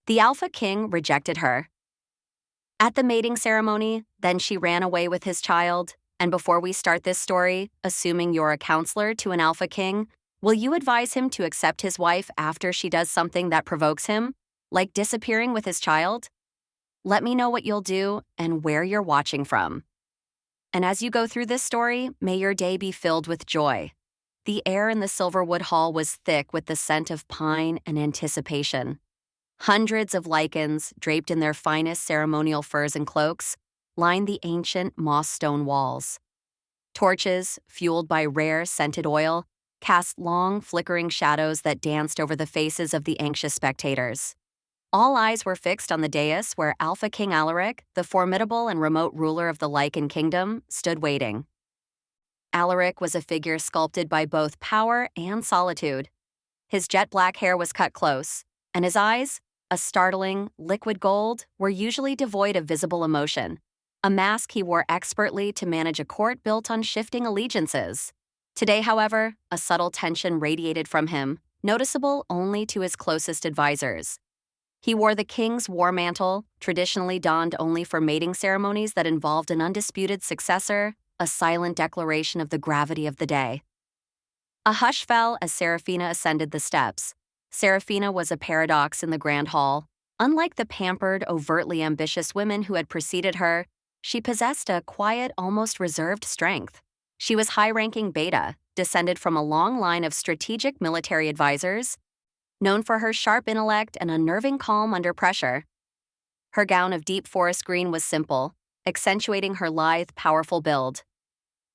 The Alpha King rejected her. At the mating ceremony, then she ran away with his child. And before we start this story, assuming you're a counselor to an Alpha King, will you advise him to accept his wife after she does something that provokes him, like disappearing with his child? Let me know what you'll do and where you're watching from. And as you go through this story, may your day be filled with joy. The air in the Silverwood Hall was thick with the scent of pine and anticipation. Hundreds of lichens, draped in their finest ceremonial furs and cloaks, lined the ancient moss stone walls. Torches, fueled by rare scented oil, cast long, flickering shadows that danced over the faces of the anxious spectators. All eyes were fixed on the dais where Alpha King Alaric, the formidable and remote ruler of the Lichen Kingdom, stood waiting. Alaric was a figure sculpted by both power and solitude. His jet-black hair was cut close, and his eyes, a startling, liquid gold, were usually devoid of visible emotion, a mask he wore expertly to manage a court built on shifting allegiances. Today, however, a subtle tension radiated from him, noticeable only to his closest advisors. He wore the king's war mantle, traditionally donned only for mating ceremonies that involved an undisputed successor, a silent declaration of the gravity of the day. A hush fell as Seraphina ascended the steps. Seraphina was a paradox in the Grand Hall. Unlike the pampered, overtly ambitious women who had preceded her, she possessed a quiet, almost reserved strength. She was high-ranking Beta, descended from a long line of strategic military advisors, known for her sharp intellect and unnerving calm under pressure. Her gown of deep forest green was simple, accentuating her lithe, powerful build.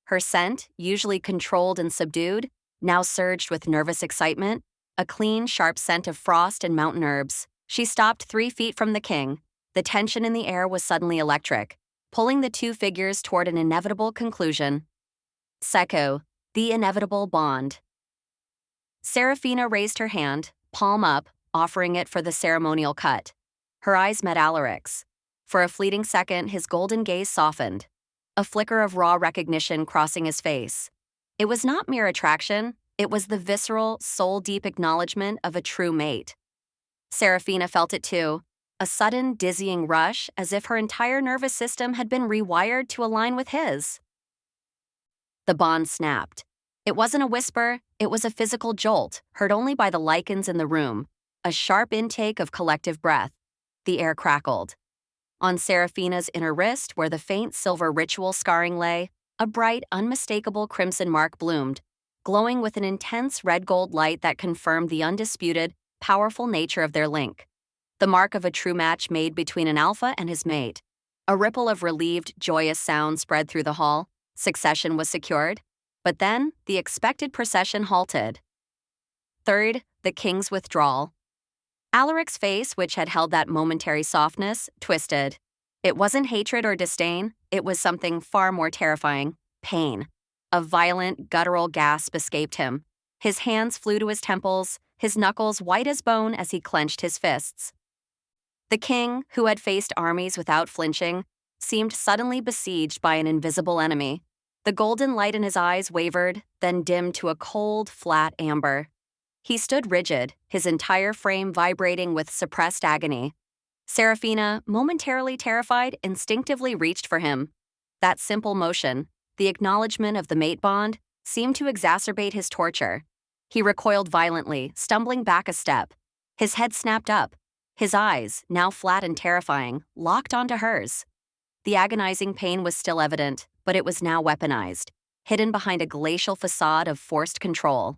Her scent, usually controlled and subdued, now surged with nervous excitement, a clean, sharp scent of frost and mountain herbs. She stopped 3 feet from the king. The tension in the air was suddenly electric, pulling the two figures toward an inevitable conclusion. Secco, the inevitable bond. Seraphina raised her hand, palm up, offering it for the ceremonial cut. Her eyes met Alaric's. For a fleeting second, his golden gaze softened, a flicker of raw recognition crossing his face. It was not mere attraction, it was the visceral, soul-deep acknowledgement of a true mate. Seraphina felt it too, a sudden, dizzying rush as if her entire nervous system had been rewired to align with his. The bond snapped. It wasn't a whisper, it was a physical jolt, heard only by the lichens in the room, a sharp intake of collective breath. The air crackled. On Seraphina's inner wrist, where the faint silver ritual scarring lay, a bright, unmistakable crimson mark bloomed, glowing with an intense red-gold light that confirmed the undisputed, powerful nature of their link. The mark of a true match made between an alpha and his mate. A ripple of relieved, joyous sound spread through the hall. Succession was secured. But then, the expected procession halted. Third, the king's withdrawal. Alaric's face, which had held that momentary softness, twisted. It wasn't hatred or disdain, it was something far more terrifying, pain. A violent, guttural gasp escaped him. His hands flew to his temples, his knuckles white as bone as he clenched his fists. The king, who had faced armies without flinching, seemed suddenly besieged by an invisible enemy. The golden light in his eyes wavered, then dimmed to a cold, flat amber. He stood rigid, his entire frame vibrating with suppressed agony. Seraphina, momentarily terrified, instinctively reached for him. That simple motion, the acknowledgement of the mate bond, seemed to exacerbate his torture. He recoiled violently, stumbling back a step. His head snapped up. His eyes, now flat and terrifying, locked onto hers. The agonizing pain was still evident, but it was now weaponized, hidden behind a glacial facade of forced control.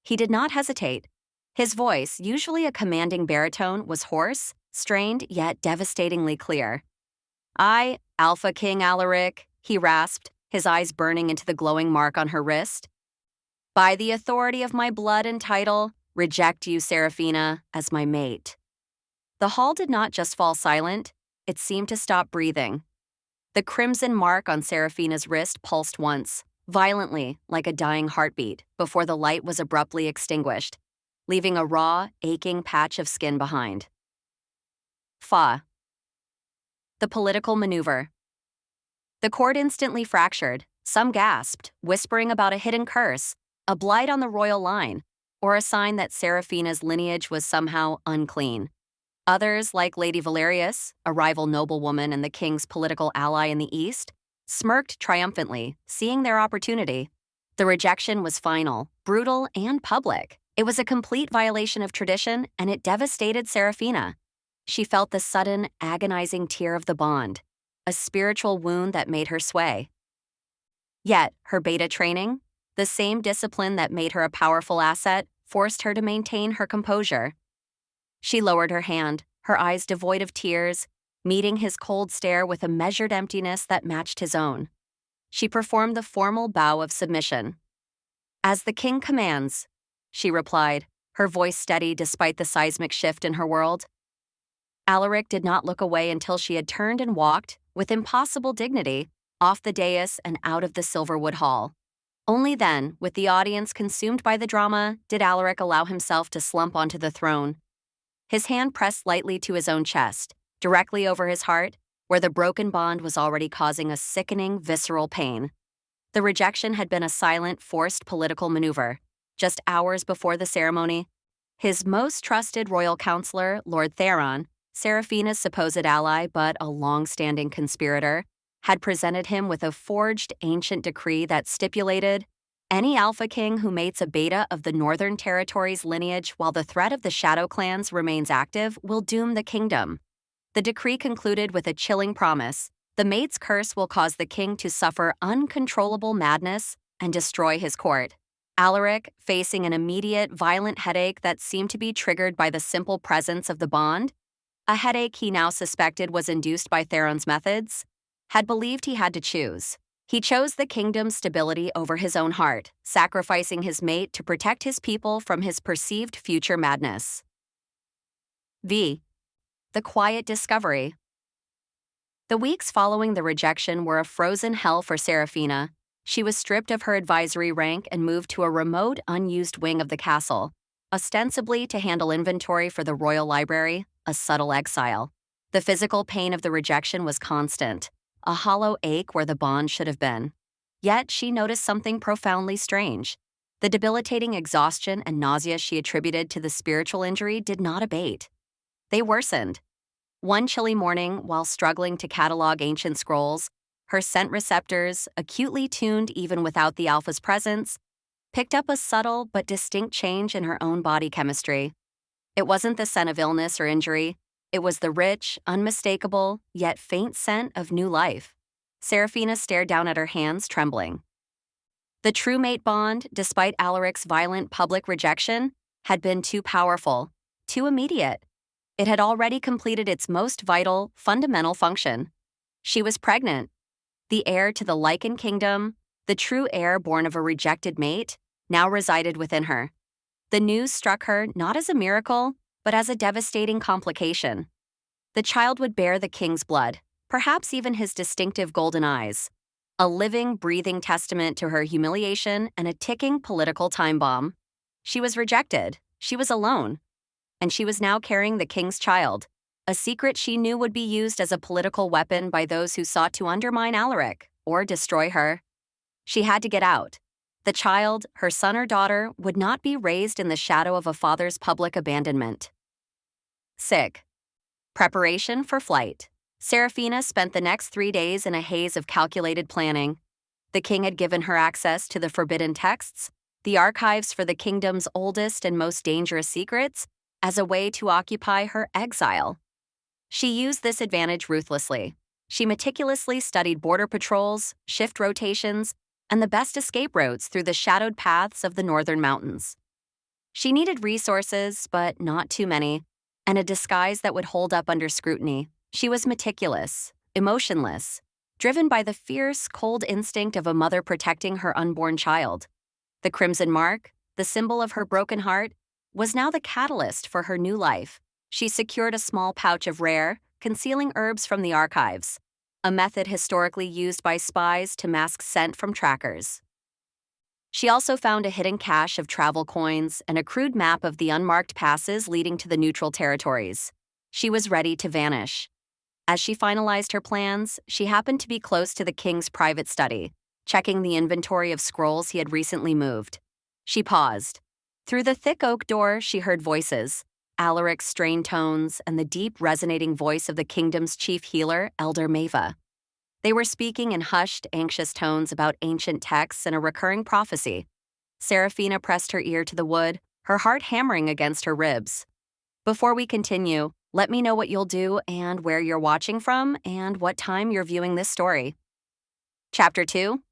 He did not hesitate. His voice, usually a commanding baritone, was hoarse, strained, yet devastatingly clear. "I, Alpha King Alaric," he rasped, his eyes burning into the glowing mark on her wrist, "by the authority of my blood and title, reject you, Seraphina, as my mate." The hall did not just fall silent, it seemed to stop breathing. The crimson mark on Seraphina's wrist pulsed once, violently, like a dying heartbeat, before the light was abruptly extinguished, leaving a raw, aching patch of skin behind. Fa. The political maneuver. The court instantly fractured. Some gasped, whispering about a hidden curse, a blight on the royal line, or a sign that Seraphina's lineage was somehow unclean. Others, like Lady Valerius, a rival noblewoman and the king's political ally in the East, smirked triumphantly, seeing their opportunity. The rejection was final, brutal, and public. It was a complete violation of tradition, and it devastated Serafina. She felt the sudden, agonizing tear of the bond, a spiritual wound that made her sway. Yet, her beta training, the same discipline that made her a powerful asset, forced her to maintain her composure. She lowered her hand, her eyes devoid of tears, meeting his cold stare with a measured emptiness that matched his own. She performed the formal bow of submission. "As the king commands," she replied, her voice steady despite the seismic shift in her world. Alaric did not look away until she had turned and walked, with impossible dignity, off the dais and out of the Silverwood Hall. Only then, with the audience consumed by the drama, did Alaric allow himself to slump onto the throne. His hand pressed lightly to his own chest, directly over his heart, where the broken bond was already causing a sickening, visceral pain. The rejection had been a silent, forced political maneuver. Just hours before the ceremony, his most trusted royal counselor, Lord Theron, Serafina's supposed ally but a long-standing conspirator, had presented him with a forged ancient decree that stipulated any Alpha King who mates a beta of the Northern Territories lineage while the threat of the Shadow Clans remains active will doom the kingdom. The decree concluded with a chilling promise: the mate's curse will cause the king to suffer uncontrollable madness and destroy his court. Alaric, facing an immediate, violent headache that seemed to be triggered by the simple presence of the bond, a headache he now suspected was induced by Theron's methods, had believed he had to choose. He chose the kingdom's stability over his own heart, sacrificing his mate to protect his people from his perceived future madness. V. The quiet discovery. The weeks following the rejection were a frozen hell for Serafina. She was stripped of her advisory rank and moved to a remote, unused wing of the castle, ostensibly to handle inventory for the royal library, a subtle exile. The physical pain of the rejection was constant, a hollow ache where the bond should have been. Yet she noticed something profoundly strange. The debilitating exhaustion and nausea she attributed to the spiritual injury did not abate. They worsened. One chilly morning, while struggling to catalog ancient scrolls, her scent receptors, acutely tuned even without the Alpha's presence, picked up a subtle but distinct change in her own body chemistry. It wasn't the scent of illness or injury. It was the rich, unmistakable, yet faint scent of new life. Serafina stared down at her hands, trembling. The true mate bond, despite Alaric's violent public rejection, had been too powerful, too immediate. It had already completed its most vital, fundamental function. She was pregnant. The heir to the Lycan kingdom, the true heir born of a rejected mate, now resided within her. The news struck her not as a miracle, but as a devastating complication. The child would bear the king's blood, perhaps even his distinctive golden eyes, a living, breathing testament to her humiliation and a ticking political time bomb. She was rejected, she was alone, and she was now carrying the king's child, a secret she knew would be used as a political weapon by those who sought to undermine Alaric or destroy her. She had to get out. The child, her son or daughter, would not be raised in the shadow of a father's public abandonment. Sick. Preparation for flight. Serafina spent the next 3 days in a haze of calculated planning. The king had given her access to the forbidden texts, the archives for the kingdom's oldest and most dangerous secrets, as a way to occupy her exile. She used this advantage ruthlessly. She meticulously studied border patrols, shift rotations, and the best escape routes through the shadowed paths of the northern mountains. She needed resources, but not too many, and a disguise that would hold up under scrutiny. She was meticulous, emotionless, driven by the fierce, cold instinct of a mother protecting her unborn child. The crimson mark, the symbol of her broken heart, was now the catalyst for her new life. She secured a small pouch of rare, concealing herbs from the archives, a method historically used by spies to mask scent from trackers. She also found a hidden cache of travel coins and a crude map of the unmarked passes leading to the neutral territories. She was ready to vanish. As she finalized her plans, she happened to be close to the king's private study, checking the inventory of scrolls he had recently moved. She paused. Through the thick oak door, she heard voices, Alaric's strained tones, and the deep, resonating voice of the kingdom's chief healer, Elder Mava. They were speaking in hushed, anxious tones about ancient texts and a recurring prophecy. Seraphina pressed her ear to the wood, her heart hammering against her ribs. Before we continue, let me know what you'll do and where you're watching from and what time you're viewing this story. Chapter 2.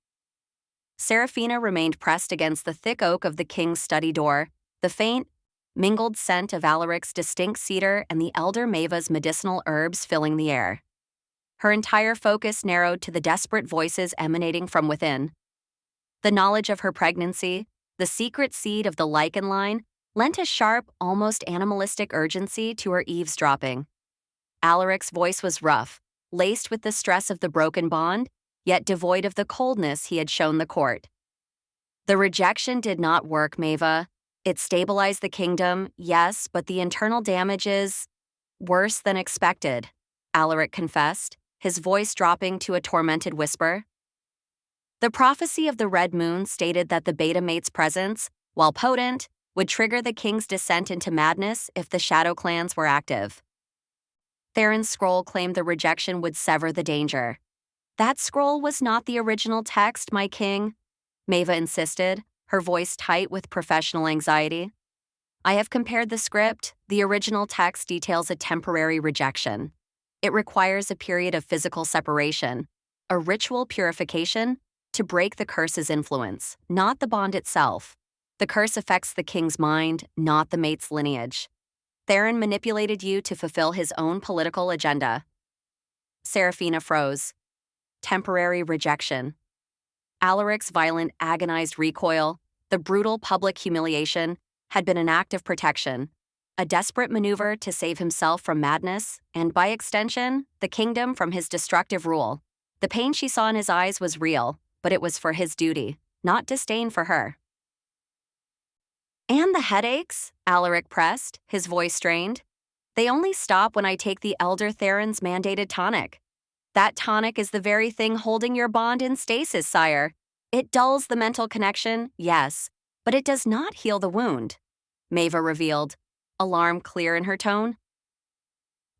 Seraphina remained pressed against the thick oak of the king's study door, the faint, mingled scent of Alaric's distinct cedar and the elder Mava's medicinal herbs filling the air. Her entire focus narrowed to the desperate voices emanating from within. The knowledge of her pregnancy, the secret seed of the lichen line, lent a sharp, almost animalistic urgency to her eavesdropping. Alaric's voice was rough, laced with the stress of the broken bond, yet devoid of the coldness he had shown the court. The rejection did not work, Mava. It stabilized the kingdom, yes, but the internal damage is worse than expected, Alaric confessed, his voice dropping to a tormented whisper. The prophecy of the Red Moon stated that the beta mate's presence, while potent, would trigger the king's descent into madness if the Shadow Clans were active. Theron's scroll claimed the rejection would sever the danger. That scroll was not the original text, my king, Mava insisted, her voice tight with professional anxiety. I have compared the script. The original text details a temporary rejection. It requires a period of physical separation, a ritual purification, to break the curse's influence, not the bond itself. The curse affects the king's mind, not the mate's lineage. Theron manipulated you to fulfill his own political agenda. Seraphina froze. Temporary rejection. Alaric's violent, agonized recoil, the brutal public humiliation, had been an act of protection, a desperate maneuver to save himself from madness, and by extension, the kingdom from his destructive rule. The pain she saw in his eyes was real, but it was for his duty, not disdain for her. And the headaches? Alaric pressed, his voice strained. They only stop when I take the Elder Theron's mandated tonic. That tonic is the very thing holding your bond in stasis, sire. It dulls the mental connection, yes, but it does not heal the wound, Mava revealed, alarm clear in her tone.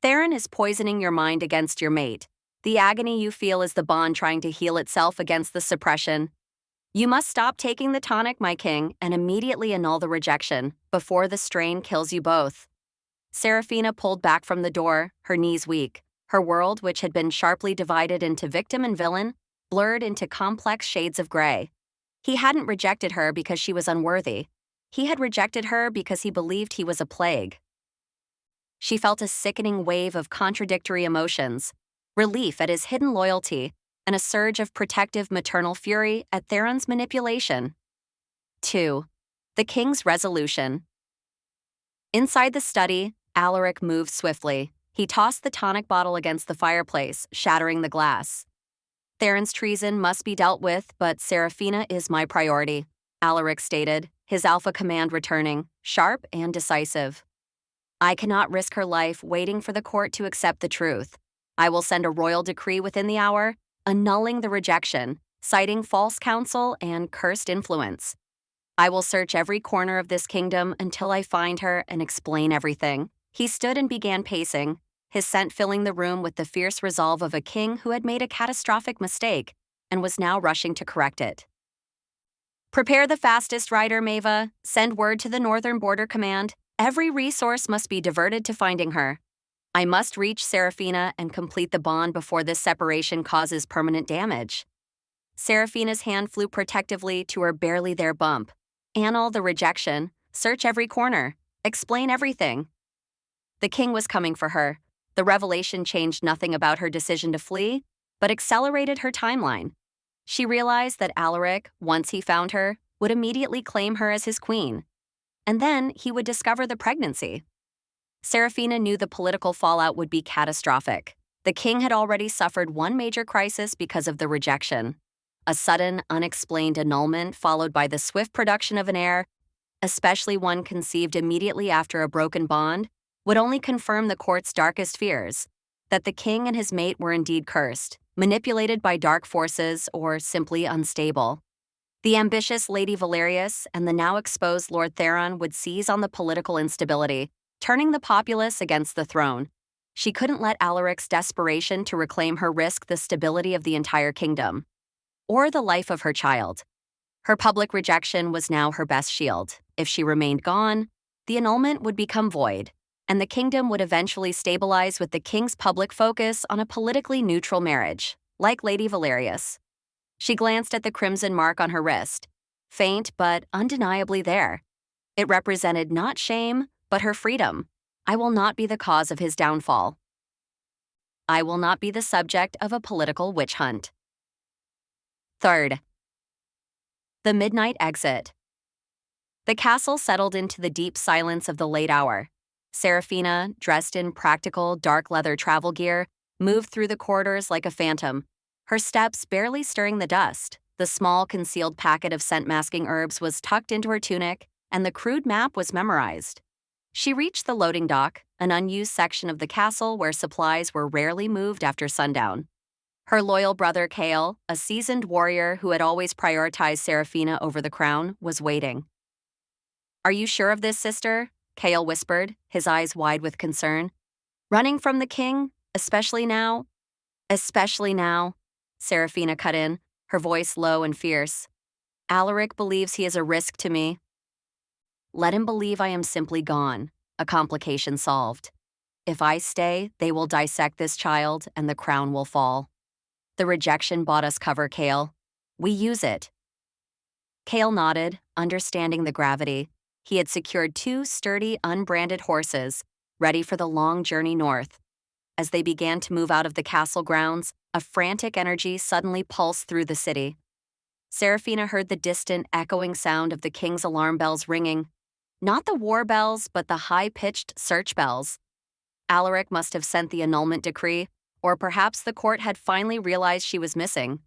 Theron is poisoning your mind against your mate. The agony you feel is the bond trying to heal itself against the suppression. You must stop taking the tonic, my king, and immediately annul the rejection, before the strain kills you both. Seraphina pulled back from the door, her knees weak. Her world, which had been sharply divided into victim and villain, blurred into complex shades of gray. He hadn't rejected her because she was unworthy. He had rejected her because he believed he was a plague. She felt a sickening wave of contradictory emotions, relief at his hidden loyalty, and a surge of protective maternal fury at Theron's manipulation. 2. The King's Resolution. Inside the study, Alaric moved swiftly. He tossed the tonic bottle against the fireplace, shattering the glass. Theron's treason must be dealt with, but Seraphina is my priority, Alaric stated, his alpha command returning, sharp and decisive. I cannot risk her life waiting for the court to accept the truth. I will send a royal decree within the hour, annulling the rejection, citing false counsel and cursed influence. I will search every corner of this kingdom until I find her and explain everything. He stood and began pacing, his scent filling the room with the fierce resolve of a king who had made a catastrophic mistake and was now rushing to correct it. Prepare the fastest rider, Mava. Send word to the Northern Border Command. Every resource must be diverted to finding her. I must reach Seraphina and complete the bond before this separation causes permanent damage. Seraphina's hand flew protectively to her barely there bump. Annul the rejection. Search every corner. Explain everything. The king was coming for her. The revelation changed nothing about her decision to flee, but accelerated her timeline. She realized that Alaric, once he found her, would immediately claim her as his queen. And then he would discover the pregnancy. Seraphina knew the political fallout would be catastrophic. The king had already suffered one major crisis because of the rejection. A sudden, unexplained annulment followed by the swift production of an heir, especially one conceived immediately after a broken bond, would only confirm the court's darkest fears, that the king and his mate were indeed cursed, manipulated by dark forces, or simply unstable. The ambitious Lady Valerius and the now exposed Lord Theron would seize on the political instability, turning the populace against the throne. She couldn't let Alaric's desperation to reclaim her risk the stability of the entire kingdom, or the life of her child. Her public rejection was now her best shield. If she remained gone, the annulment would become void, and the kingdom would eventually stabilize with the king's public focus on a politically neutral marriage, like Lady Valerius. She glanced at the crimson mark on her wrist, faint but undeniably there. It represented not shame, but her freedom. I will not be the cause of his downfall. I will not be the subject of a political witch hunt. Third, the midnight exit. The castle settled into the deep silence of the late hour. Serafina, dressed in practical, dark leather travel gear, moved through the corridors like a phantom, her steps barely stirring the dust. The small, concealed packet of scent-masking herbs was tucked into her tunic, and the crude map was memorized. She reached the loading dock, an unused section of the castle where supplies were rarely moved after sundown. Her loyal brother Kale, a seasoned warrior who had always prioritized Serafina over the crown, was waiting. "Are you sure of this, sister?" Kale whispered, his eyes wide with concern. "Running from the king, especially now?" "Especially now," Serafina cut in, her voice low and fierce. "Alaric believes he is a risk to me." "Let him believe I am simply gone, a complication solved. If I stay, they will dissect this child and the crown will fall. The rejection bought us cover, Kale. We use it." Kale nodded, understanding the gravity. He had secured 2 sturdy, unbranded horses, ready for the long journey north. As they began to move out of the castle grounds, a frantic energy suddenly pulsed through the city. Serafina heard the distant, echoing sound of the king's alarm bells ringing. Not the war bells, but the high-pitched search bells. Alaric must have sent the annulment decree, or perhaps the court had finally realized she was missing.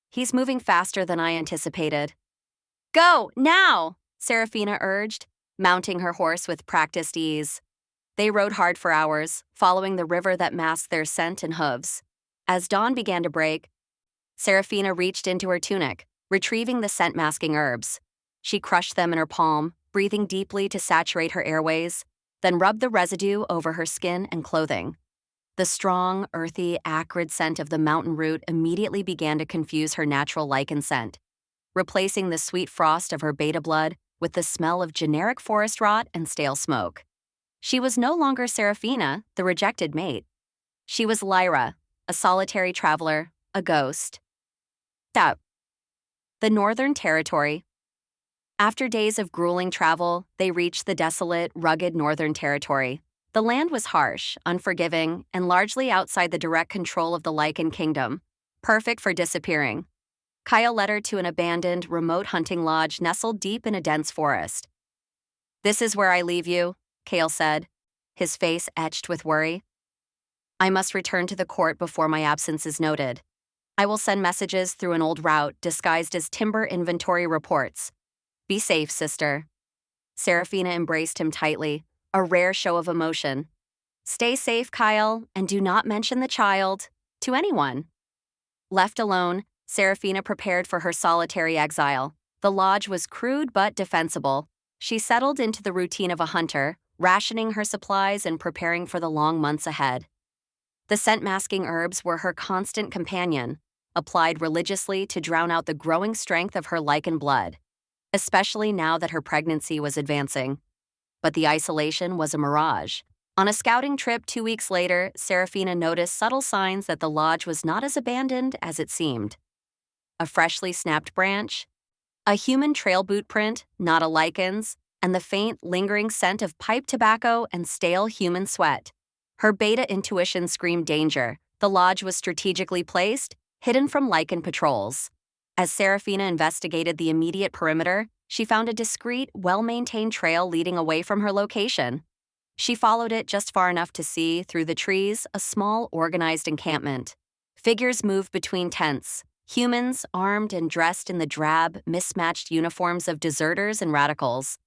"He's moving faster than I anticipated." "Go, now!" Serafina urged, mounting her horse with practiced ease. They rode hard for hours, following the river that masked their scent and hooves. As dawn began to break, Serafina reached into her tunic, retrieving the scent-masking herbs. She crushed them in her palm, breathing deeply to saturate her airways, then rubbed the residue over her skin and clothing. The strong, earthy, acrid scent of the mountain root immediately began to confuse her natural lichen scent, replacing the sweet frost of her beta blood with the smell of generic forest rot and stale smoke. She was no longer Serafina, the rejected mate. She was Lyra, a solitary traveler, a ghost. Step. The Northern Territory. After days of grueling travel, they reached the desolate, rugged Northern Territory. The land was harsh, unforgiving, and largely outside the direct control of the Lycan Kingdom, perfect for disappearing. Kyle led her to an abandoned, remote hunting lodge nestled deep in a dense forest. "This is where I leave you," Kale said, his face etched with worry. "I must return to the court before my absence is noted. I will send messages through an old route disguised as timber inventory reports. Be safe, sister." Serafina embraced him tightly, a rare show of emotion. "Stay safe, Kyle, and do not mention the child to anyone." Left alone, Serafina prepared for her solitary exile. The lodge was crude but defensible. She settled into the routine of a hunter, rationing her supplies and preparing for the long months ahead. The scent-masking herbs were her constant companion, applied religiously to drown out the growing strength of her lichen blood, especially now that her pregnancy was advancing. But the isolation was a mirage. On a scouting trip 2 weeks later, Serafina noticed subtle signs that the lodge was not as abandoned as it seemed. A freshly snapped branch, a human trail boot print, not a lichen's, and the faint, lingering scent of pipe tobacco and stale human sweat. Her beta intuition screamed danger. The lodge was strategically placed, hidden from lichen patrols. As Serafina investigated the immediate perimeter, she found a discreet, well-maintained trail leading away from her location. She followed it just far enough to see, through the trees, a small, organized encampment. Figures moved between tents, humans armed and dressed in the drab, mismatched uniforms of deserters and radicals.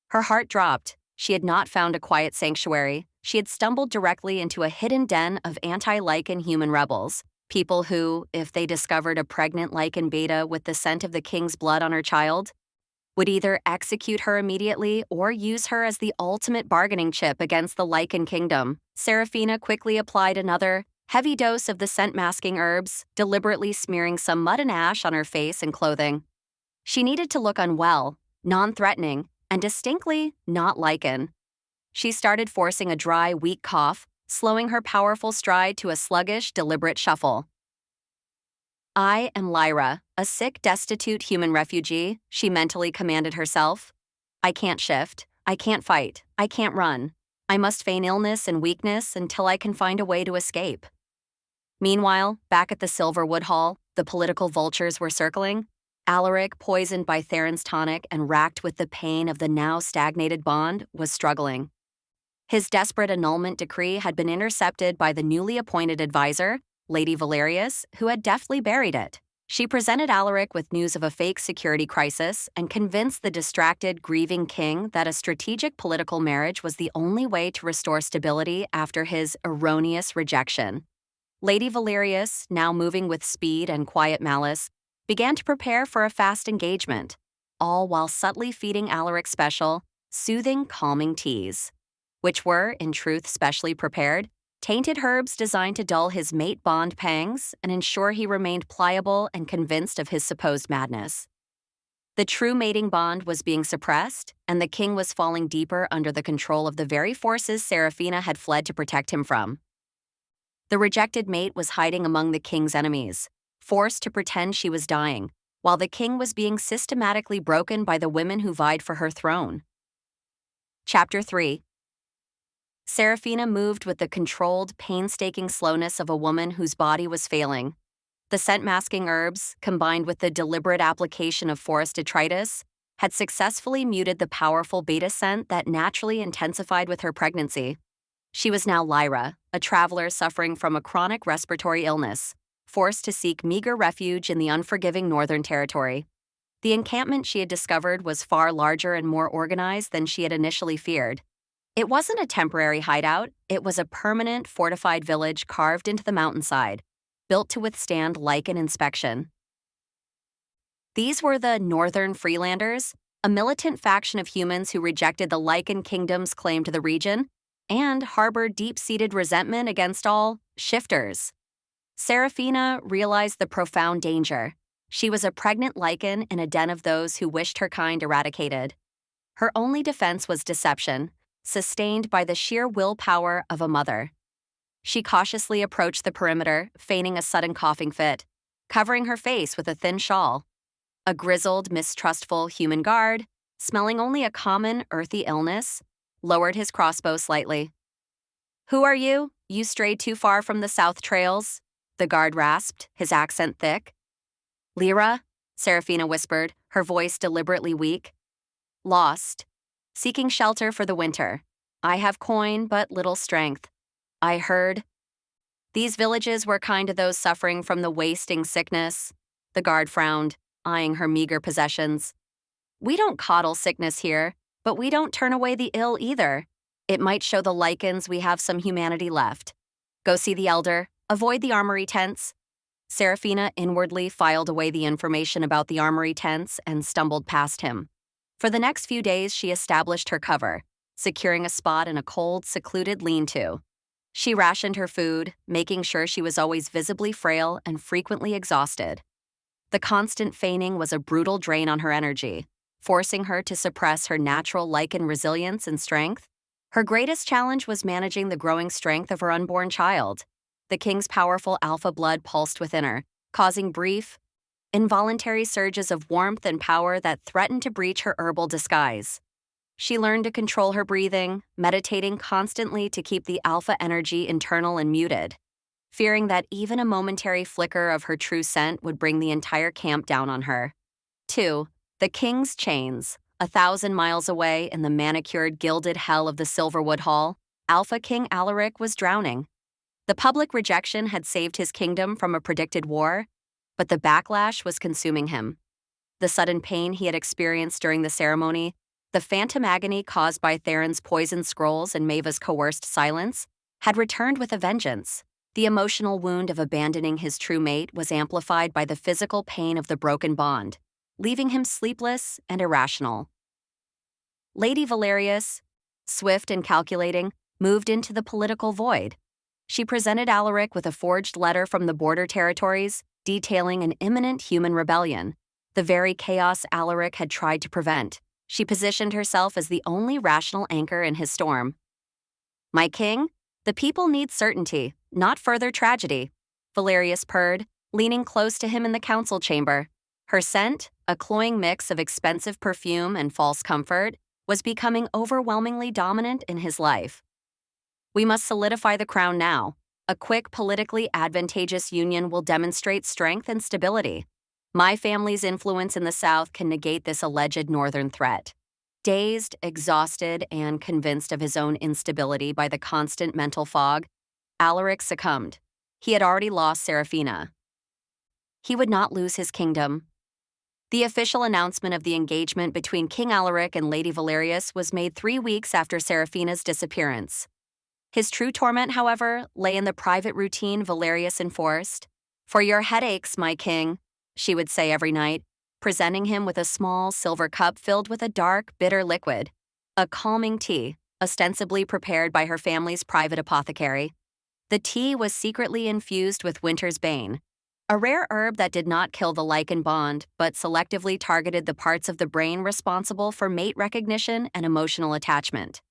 Her heart dropped. She had not found a quiet sanctuary. She had stumbled directly into a hidden den of anti-lichen human rebels, people who, if they discovered a pregnant lichen beta with the scent of the king's blood on her child, would either execute her immediately or use her as the ultimate bargaining chip against the Lycan Kingdom. Seraphina quickly applied another heavy dose of the scent-masking herbs, deliberately smearing some mud and ash on her face and clothing. She needed to look unwell, non-threatening, and distinctly not Lycan. She started forcing a dry, weak cough, slowing her powerful stride to a sluggish, deliberate shuffle. I am Lyra, a sick, destitute human refugee, she mentally commanded herself. I can't shift, I can't fight, I can't run. I must feign illness and weakness until I can find a way to escape. Meanwhile, back at the Silverwood Hall, the political vultures were circling. Alaric, poisoned by Theron's tonic and racked with the pain of the now stagnated bond, was struggling. His desperate annulment decree had been intercepted by the newly appointed advisor, Lady Valerius, who had deftly buried it. She presented Alaric with news of a fake security crisis and convinced the distracted, grieving king that a strategic political marriage was the only way to restore stability after his erroneous rejection. Lady Valerius, now moving with speed and quiet malice, began to prepare for a fast engagement, all while subtly feeding Alaric special, soothing, calming teas, which were, in truth, specially prepared, tainted herbs designed to dull his mate bond pangs and ensure he remained pliable and convinced of his supposed madness. The true mating bond was being suppressed, and the king was falling deeper under the control of the very forces Seraphina had fled to protect him from. The rejected mate was hiding among the king's enemies, forced to pretend she was dying, while the king was being systematically broken by the women who vied for her throne. Chapter 3. Seraphina moved with the controlled, painstaking slowness of a woman whose body was failing. The scent-masking herbs, combined with the deliberate application of forest detritus, had successfully muted the powerful beta scent that naturally intensified with her pregnancy. She was now Lyra, a traveler suffering from a chronic respiratory illness, forced to seek meager refuge in the unforgiving Northern Territory. The encampment she had discovered was far larger and more organized than she had initially feared. It wasn't a temporary hideout, it was a permanent, fortified village carved into the mountainside, built to withstand Lycan inspection. These were the Northern Freelanders, a militant faction of humans who rejected the Lycan kingdom's claim to the region and harbored deep-seated resentment against all shifters. Seraphina realized the profound danger. She was a pregnant Lycan in a den of those who wished her kind eradicated. Her only defense was deception, sustained by the sheer willpower of a mother. She cautiously approached the perimeter, feigning a sudden coughing fit, covering her face with a thin shawl. A grizzled, mistrustful human guard, smelling only a common, earthy illness, lowered his crossbow slightly. "Who are you? You strayed too far from the South Trails," the guard rasped, his accent thick. "Lyra," Seraphina whispered, her voice deliberately weak. "Lost. Seeking shelter for the winter. I have coin, but little strength. I heard." These villages were kind to those suffering from the wasting sickness. The guard frowned, eyeing her meager possessions. "We don't coddle sickness here, but we don't turn away the ill either. It might show the Lycans we have some humanity left. Go see the elder. Avoid the armory tents." Seraphina inwardly filed away the information about the armory tents and stumbled past him. For the next few days, she established her cover, securing a spot in a cold, secluded lean-to. She rationed her food, making sure she was always visibly frail and frequently exhausted. The constant feigning was a brutal drain on her energy, forcing her to suppress her natural Lycan resilience and strength. Her greatest challenge was managing the growing strength of her unborn child. The king's powerful alpha blood pulsed within her, causing brief, involuntary surges of warmth and power that threatened to breach her herbal disguise. She learned to control her breathing, meditating constantly to keep the alpha energy internal and muted, fearing that even a momentary flicker of her true scent would bring the entire camp down on her. 2. The King's Chains. 1,000 miles away in the manicured, gilded hell of the Silverwood Hall, Alpha King Alaric was drowning. The public rejection had saved his kingdom from a predicted war, but the backlash was consuming him. The sudden pain he had experienced during the ceremony, the phantom agony caused by Theron's poisoned scrolls and Maeva's coerced silence, had returned with a vengeance. The emotional wound of abandoning his true mate was amplified by the physical pain of the broken bond. leaving him sleepless and irrational. Lady Valerius, swift and calculating, moved into the political void. She presented Alaric with a forged letter from the border territories detailing an imminent human rebellion, the very chaos Alaric had tried to prevent. She positioned herself as the only rational anchor in his storm. "My king, the people need certainty, not further tragedy," Valerius purred, leaning close to him in the council chamber. Her scent, a cloying mix of expensive perfume and false comfort, was becoming overwhelmingly dominant in his life. "We must solidify the crown now. A quick, politically advantageous union will demonstrate strength and stability. My family's influence in the South can negate this alleged northern threat." Dazed, exhausted, and convinced of his own instability by the constant mental fog, Alaric succumbed. He had already lost Seraphina. He would not lose his kingdom. The official announcement of the engagement between King Alaric and Lady Valerius was made 3 weeks after Seraphina's disappearance. His true torment, however, lay in the private routine Valerius enforced. "For your headaches, my king," she would say every night, presenting him with a small silver cup filled with a dark, bitter liquid, a calming tea, ostensibly prepared by her family's private apothecary. The tea was secretly infused with winter's bane, a rare herb that did not kill the lichen bond, but selectively targeted the parts of the brain responsible for mate recognition and emotional attachment.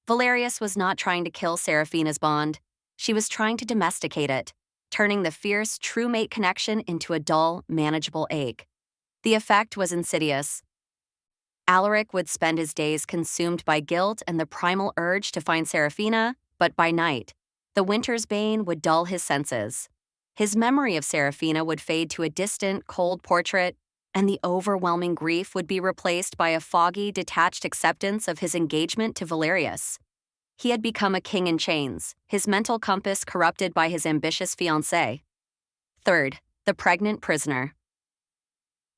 Valerius was not trying to kill Seraphina's bond. She was trying to domesticate it, turning the fierce, true mate connection into a dull, manageable ache. The effect was insidious. Alaric would spend his days consumed by guilt and the primal urge to find Seraphina, but by night, the winter's bane would dull his senses. His memory of Seraphina would fade to a distant, cold portrait, and the overwhelming grief would be replaced by a foggy, detached acceptance of his engagement to Valerius. He had become a king in chains, his mental compass corrupted by his ambitious fiancée. Third, the pregnant prisoner.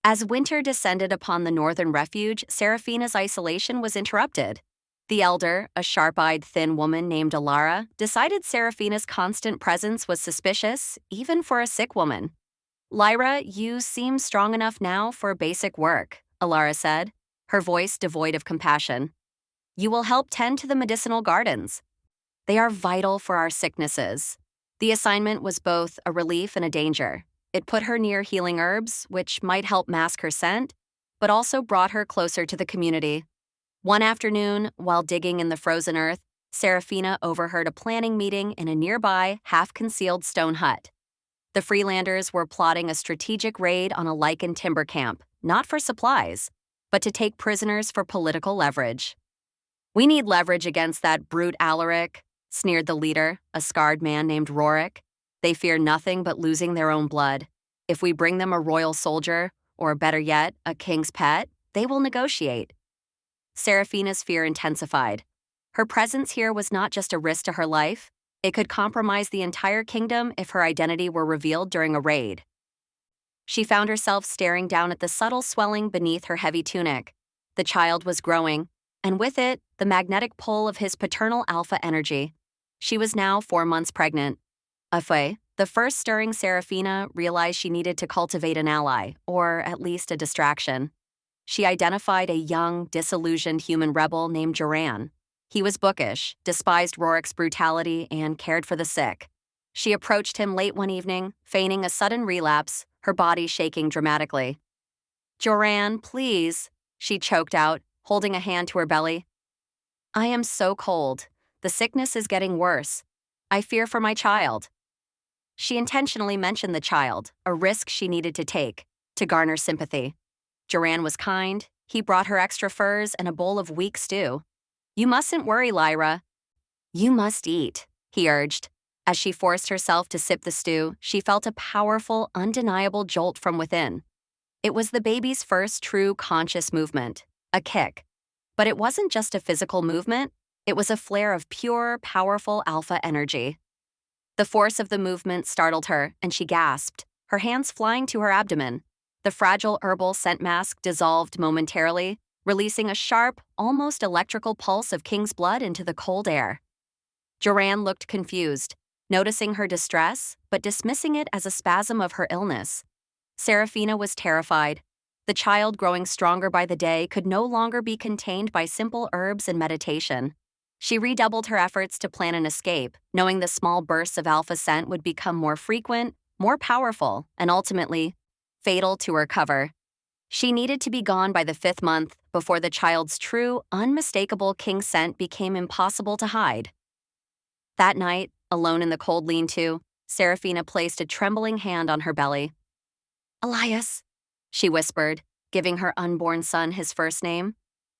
As winter descended upon the northern refuge, Seraphina's isolation was interrupted. The elder, a sharp-eyed, thin woman named Alara, decided Seraphina's constant presence was suspicious, even for a sick woman. "Lyra, you seem strong enough now for basic work," Alara said, her voice devoid of compassion. "You will help tend to the medicinal gardens. They are vital for our sicknesses." The assignment was both a relief and a danger. It put her near healing herbs, which might help mask her scent, but also brought her closer to the community. One afternoon, while digging in the frozen earth, Seraphina overheard a planning meeting in a nearby, half-concealed stone hut. The Freelanders were plotting a strategic raid on a lichen timber camp, not for supplies, but to take prisoners for political leverage. "We need leverage against that brute Alaric," sneered the leader, a scarred man named Rorik. "They fear nothing but losing their own blood. If we bring them a royal soldier, or better yet, a king's pet, they will negotiate." Seraphina's fear intensified. Her presence here was not just a risk to her life, it could compromise the entire kingdom if her identity were revealed during a raid. She found herself staring down at the subtle swelling beneath her heavy tunic. The child was growing, and with it, the magnetic pull of his paternal alpha energy. She was now 4 months pregnant. Afwe, the first stirring Seraphina, realized she needed to cultivate an ally, or at least a distraction. She identified a young, disillusioned human rebel named Joran. He was bookish, despised Rorik's brutality, and cared for the sick. She approached him late one evening, feigning a sudden relapse, her body shaking dramatically. "Joran, please," she choked out, holding a hand to her belly. "I am so cold. The sickness is getting worse. I fear for my child." She intentionally mentioned the child, a risk she needed to take, to garner sympathy. Joran was kind. He brought her extra furs and a bowl of weak stew. "You mustn't worry, Lyra. You must eat," he urged. As she forced herself to sip the stew, she felt a powerful, undeniable jolt from within. It was the baby's first true conscious movement, a kick. But it wasn't just a physical movement, it was a flare of pure, powerful alpha energy. The force of the movement startled her, and she gasped, her hands flying to her abdomen. The fragile herbal scent mask dissolved momentarily, releasing a sharp, almost electrical pulse of king's blood into the cold air. Joran looked confused, noticing her distress, but dismissing it as a spasm of her illness. Seraphina was terrified. The child, growing stronger by the day, could no longer be contained by simple herbs and meditation. She redoubled her efforts to plan an escape, knowing the small bursts of alpha scent would become more frequent, more powerful, and ultimately, fatal to her cover. She needed to be gone by the 5th month before the child's true, unmistakable king scent became impossible to hide. That night, alone in the cold lean-to, Seraphina placed a trembling hand on her belly. "Elias," she whispered, giving her unborn son his first name.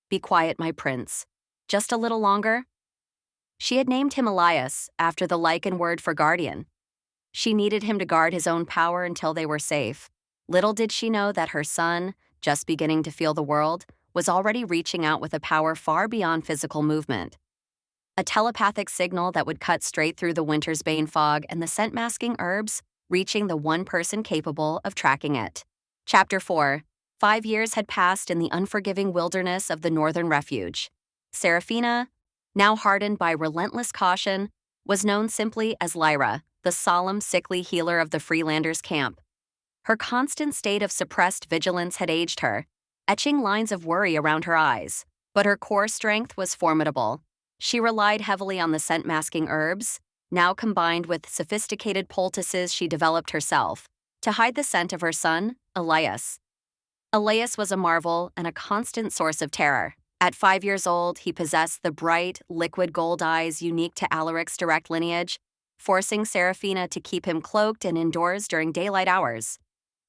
"Be quiet, my prince. Just a little longer." She had named him Elias after the Lycan word for guardian. She needed him to guard his own power until they were safe. Little did she know that her son, just beginning to feel the world, was already reaching out with a power far beyond physical movement. A telepathic signal that would cut straight through the winter's bane fog and the scent-masking herbs, reaching the one person capable of tracking it. Chapter 4. 5 years had passed in the unforgiving wilderness of the Northern Refuge. Seraphina, now hardened by relentless caution, was known simply as Lyra, the solemn, sickly healer of the Freelanders' camp. Her constant state of suppressed vigilance had aged her, etching lines of worry around her eyes, but her core strength was formidable. She relied heavily on the scent-masking herbs, now combined with sophisticated poultices she developed herself, to hide the scent of her son, Elias. Elias was a marvel and a constant source of terror. At 5 years old, he possessed the bright, liquid gold eyes unique to Alaric's direct lineage, forcing Seraphina to keep him cloaked and indoors during daylight hours.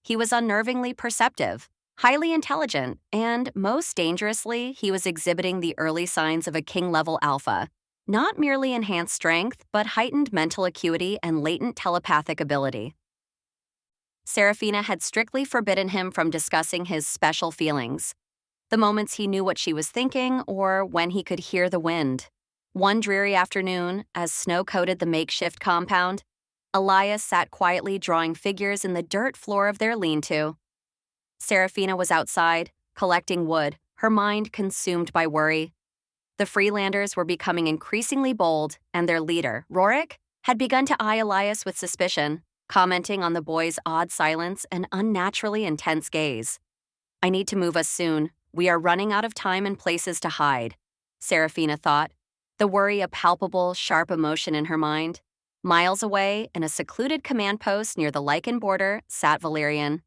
He was unnervingly perceptive, highly intelligent, and, most dangerously, he was exhibiting the early signs of a king-level alpha. Not merely enhanced strength, but heightened mental acuity and latent telepathic ability. Seraphina had strictly forbidden him from discussing his special feelings, the moments he knew what she was thinking or when he could hear the wind. One dreary afternoon, as snow coated the makeshift compound, Elias sat quietly drawing figures in the dirt floor of their lean-to. Seraphina was outside, collecting wood, her mind consumed by worry. The Freelanders were becoming increasingly bold, and their leader, Rorik, had begun to eye Elias with suspicion, commenting on the boy's odd silence and unnaturally intense gaze. "I need to move us soon. We are running out of time and places to hide," Seraphina thought, the worry a palpable, sharp emotion in her mind. Miles away, in a secluded command post near the Lycan border, sat Valerian.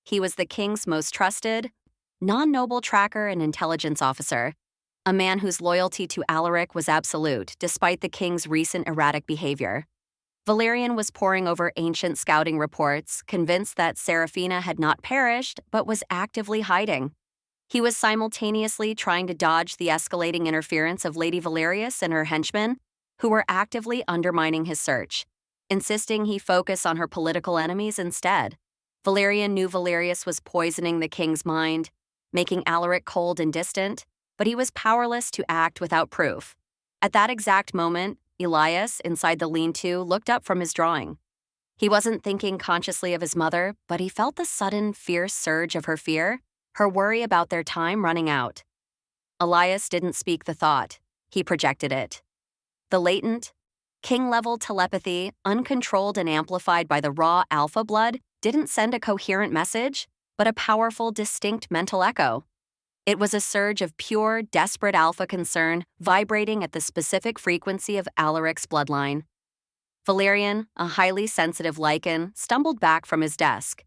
He was the king's most trusted, non-noble tracker and intelligence officer, a man whose loyalty to Alaric was absolute, despite the king's recent erratic behavior. Valerian was poring over ancient scouting reports, convinced that Seraphina had not perished, but was actively hiding. He was simultaneously trying to dodge the escalating interference of Lady Valerius and her henchmen, who were actively undermining his search, insisting he focus on her political enemies instead. Valerian knew Valerius was poisoning the king's mind, making Alaric cold and distant, but he was powerless to act without proof. At that exact moment, Elias, inside the lean-to, looked up from his drawing. He wasn't thinking consciously of his mother, but he felt the sudden, fierce surge of her fear, her worry about their time running out. Elias didn't speak the thought. He projected it. The latent, king-level telepathy, uncontrolled and amplified by the raw alpha blood, didn't send a coherent message, but a powerful, distinct mental echo. It was a surge of pure, desperate alpha concern vibrating at the specific frequency of Alaric's bloodline. Valerian, a highly sensitive Lycan, stumbled back from his desk.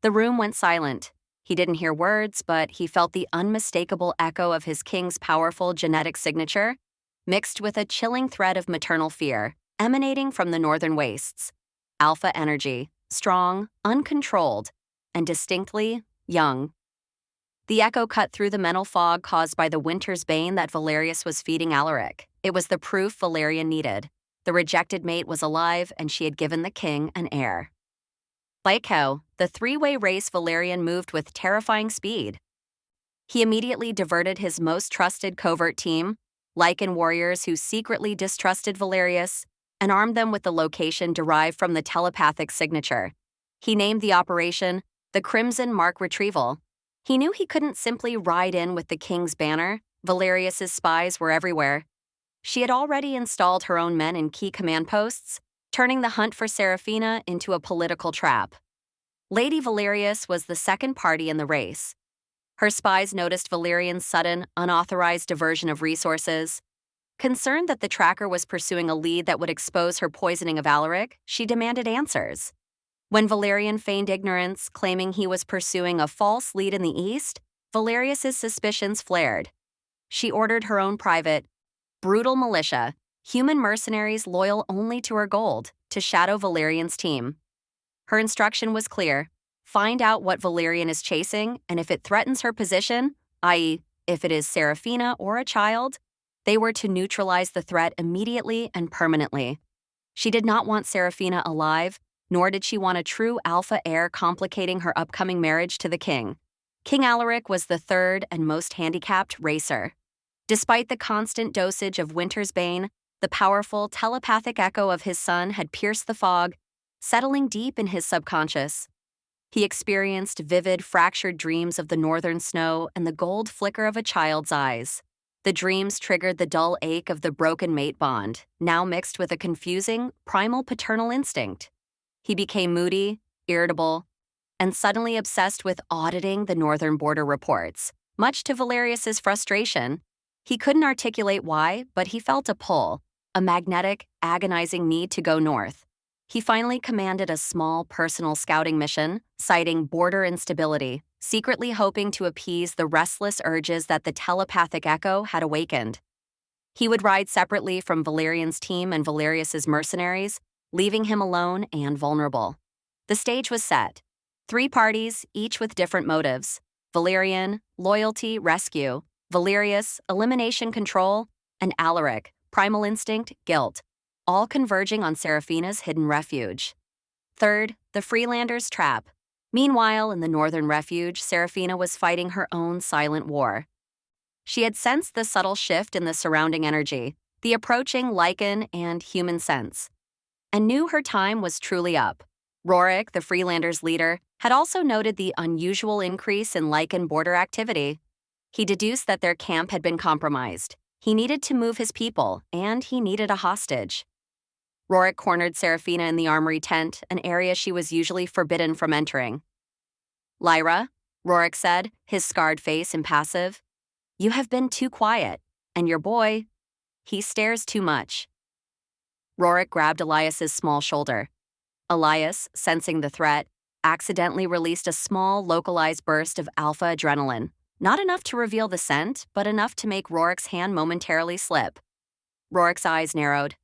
The room went silent. He didn't hear words, but he felt the unmistakable echo of his king's powerful genetic signature, mixed with a chilling thread of maternal fear, emanating from the northern wastes. Alpha energy, strong, uncontrolled, and distinctly young. The echo cut through the mental fog caused by the winter's bane that Valerius was feeding Alaric. It was the proof Valerian needed. The rejected mate was alive, and she had given the king an heir. Like how, the three-way race Valerian moved with terrifying speed. He immediately diverted his most trusted covert team, Lycan warriors who secretly distrusted Valerius, and armed them with the location derived from the telepathic signature. He named the operation the Crimson Mark Retrieval. He knew he couldn't simply ride in with the king's banner. Valerius's spies were everywhere. She had already installed her own men in key command posts, turning the hunt for Seraphina into a political trap. Lady Valerius was the second party in the race, Her spies noticed Valerian's sudden, unauthorized diversion of resources. Concerned that the tracker was pursuing a lead that would expose her poisoning of Alaric, she demanded answers. When Valerian feigned ignorance, claiming he was pursuing a false lead in the east, Valerius's suspicions flared. She ordered her own private, brutal militia, human mercenaries loyal only to her gold, to shadow Valerian's team. Her instruction was clear: find out what Valerian is chasing, and if it threatens her position, i.e., if it is Seraphina or a child, they were to neutralize the threat immediately and permanently. She did not want Seraphina alive, nor did she want a true alpha heir complicating her upcoming marriage to the king. King Alaric was the third and most handicapped racer. Despite the constant dosage of Winter's Bane, the powerful telepathic echo of his son had pierced the fog, settling deep in his subconscious. He experienced vivid, fractured dreams of the northern snow and the gold flicker of a child's eyes. The dreams triggered the dull ache of the broken mate bond, now mixed with a confusing, primal paternal instinct. He became moody, irritable, and suddenly obsessed with auditing the northern border reports. Much to Valerius's frustration, he couldn't articulate why, but he felt a pull, a magnetic, agonizing need to go north. He finally commanded a small personal scouting mission, citing border instability, secretly hoping to appease the restless urges that the telepathic echo had awakened. He would ride separately from Valerian's team and Valerius's mercenaries, leaving him alone and vulnerable. The stage was set. 3 parties, each with different motives: Valerian, loyalty, rescue; Valerius, elimination, control; and Alaric, primal instinct, guilt, all converging on Seraphina's hidden refuge. Third, the Freelander's trap. Meanwhile, in the northern refuge, Seraphina was fighting her own silent war. She had sensed the subtle shift in the surrounding energy, the approaching lichen and human sense, and knew her time was truly up. Rorik, the Freelander's leader, had also noted the unusual increase in lichen border activity. He deduced that their camp had been compromised. He needed to move his people, and he needed a hostage. Rorik cornered Seraphina in the armory tent, an area she was usually forbidden from entering. "Lyra," Rorik said, his scarred face impassive, "you have been too quiet, and your boy, he stares too much." Rorik grabbed Elias's small shoulder. Elias, sensing the threat, accidentally released a small, localized burst of alpha adrenaline. Not enough to reveal the scent, but enough to make Rorik's hand momentarily slip. Rorik's eyes narrowed.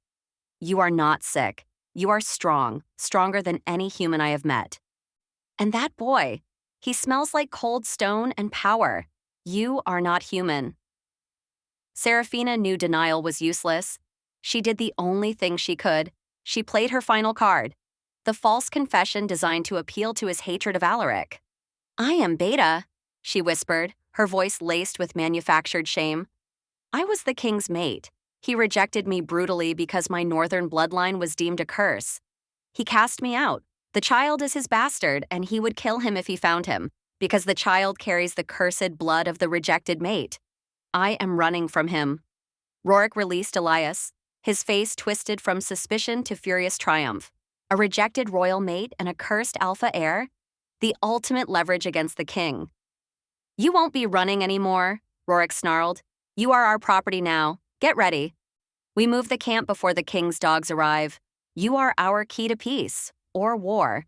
"You are not sick. You are strong, stronger than any human I have met. And that boy, he smells like cold stone and power. You are not human." Seraphina knew denial was useless. She did the only thing she could. She played her final card, the false confession designed to appeal to his hatred of Alaric. "I am Beta," she whispered, her voice laced with manufactured shame. "I was the king's mate. He rejected me brutally because my northern bloodline was deemed a curse. He cast me out. The child is his bastard, and he would kill him if he found him, because the child carries the cursed blood of the rejected mate. I am running from him." Rorik released Elias, his face twisted from suspicion to furious triumph. A rejected royal mate and a cursed alpha heir? The ultimate leverage against the king. "You won't be running anymore," Rorik snarled. "You are our property now. Get ready. We move the camp before the king's dogs arrive. You are our key to peace, or war."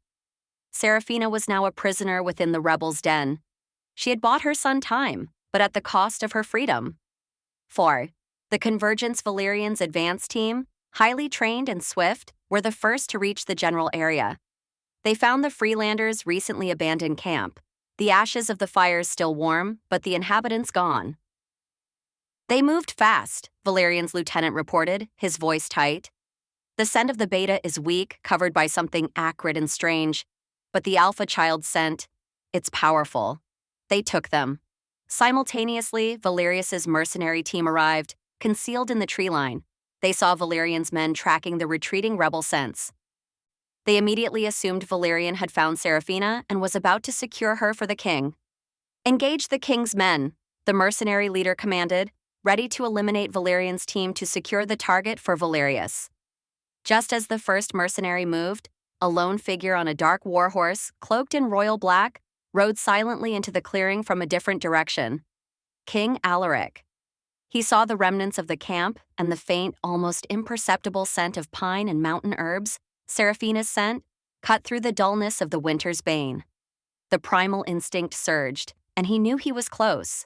Seraphina was now a prisoner within the rebels' den. She had bought her son time, but at the cost of her freedom. 4. The Convergence Valerian's advance team, highly trained and swift, were the first to reach the general area. They found the Freelanders' recently abandoned camp, the ashes of the fires still warm, but the inhabitants gone. "They moved fast," Valerian's lieutenant reported, his voice tight. "The scent of the Beta is weak, covered by something acrid and strange, but the Alpha child's scent, it's powerful. They took them." Simultaneously, Valerius's mercenary team arrived, concealed in the tree line. They saw Valerian's men tracking the retreating rebel scents. They immediately assumed Valerian had found Seraphina and was about to secure her for the king. "Engage the king's men," the mercenary leader commanded, ready to eliminate Valerian's team to secure the target for Valerius. Just as the first mercenary moved, a lone figure on a dark warhorse, cloaked in royal black, rode silently into the clearing from a different direction. King Alaric. He saw the remnants of the camp and the faint, almost imperceptible scent of pine and mountain herbs, Seraphina's scent, cut through the dullness of the winter's bane. The primal instinct surged, and he knew he was close.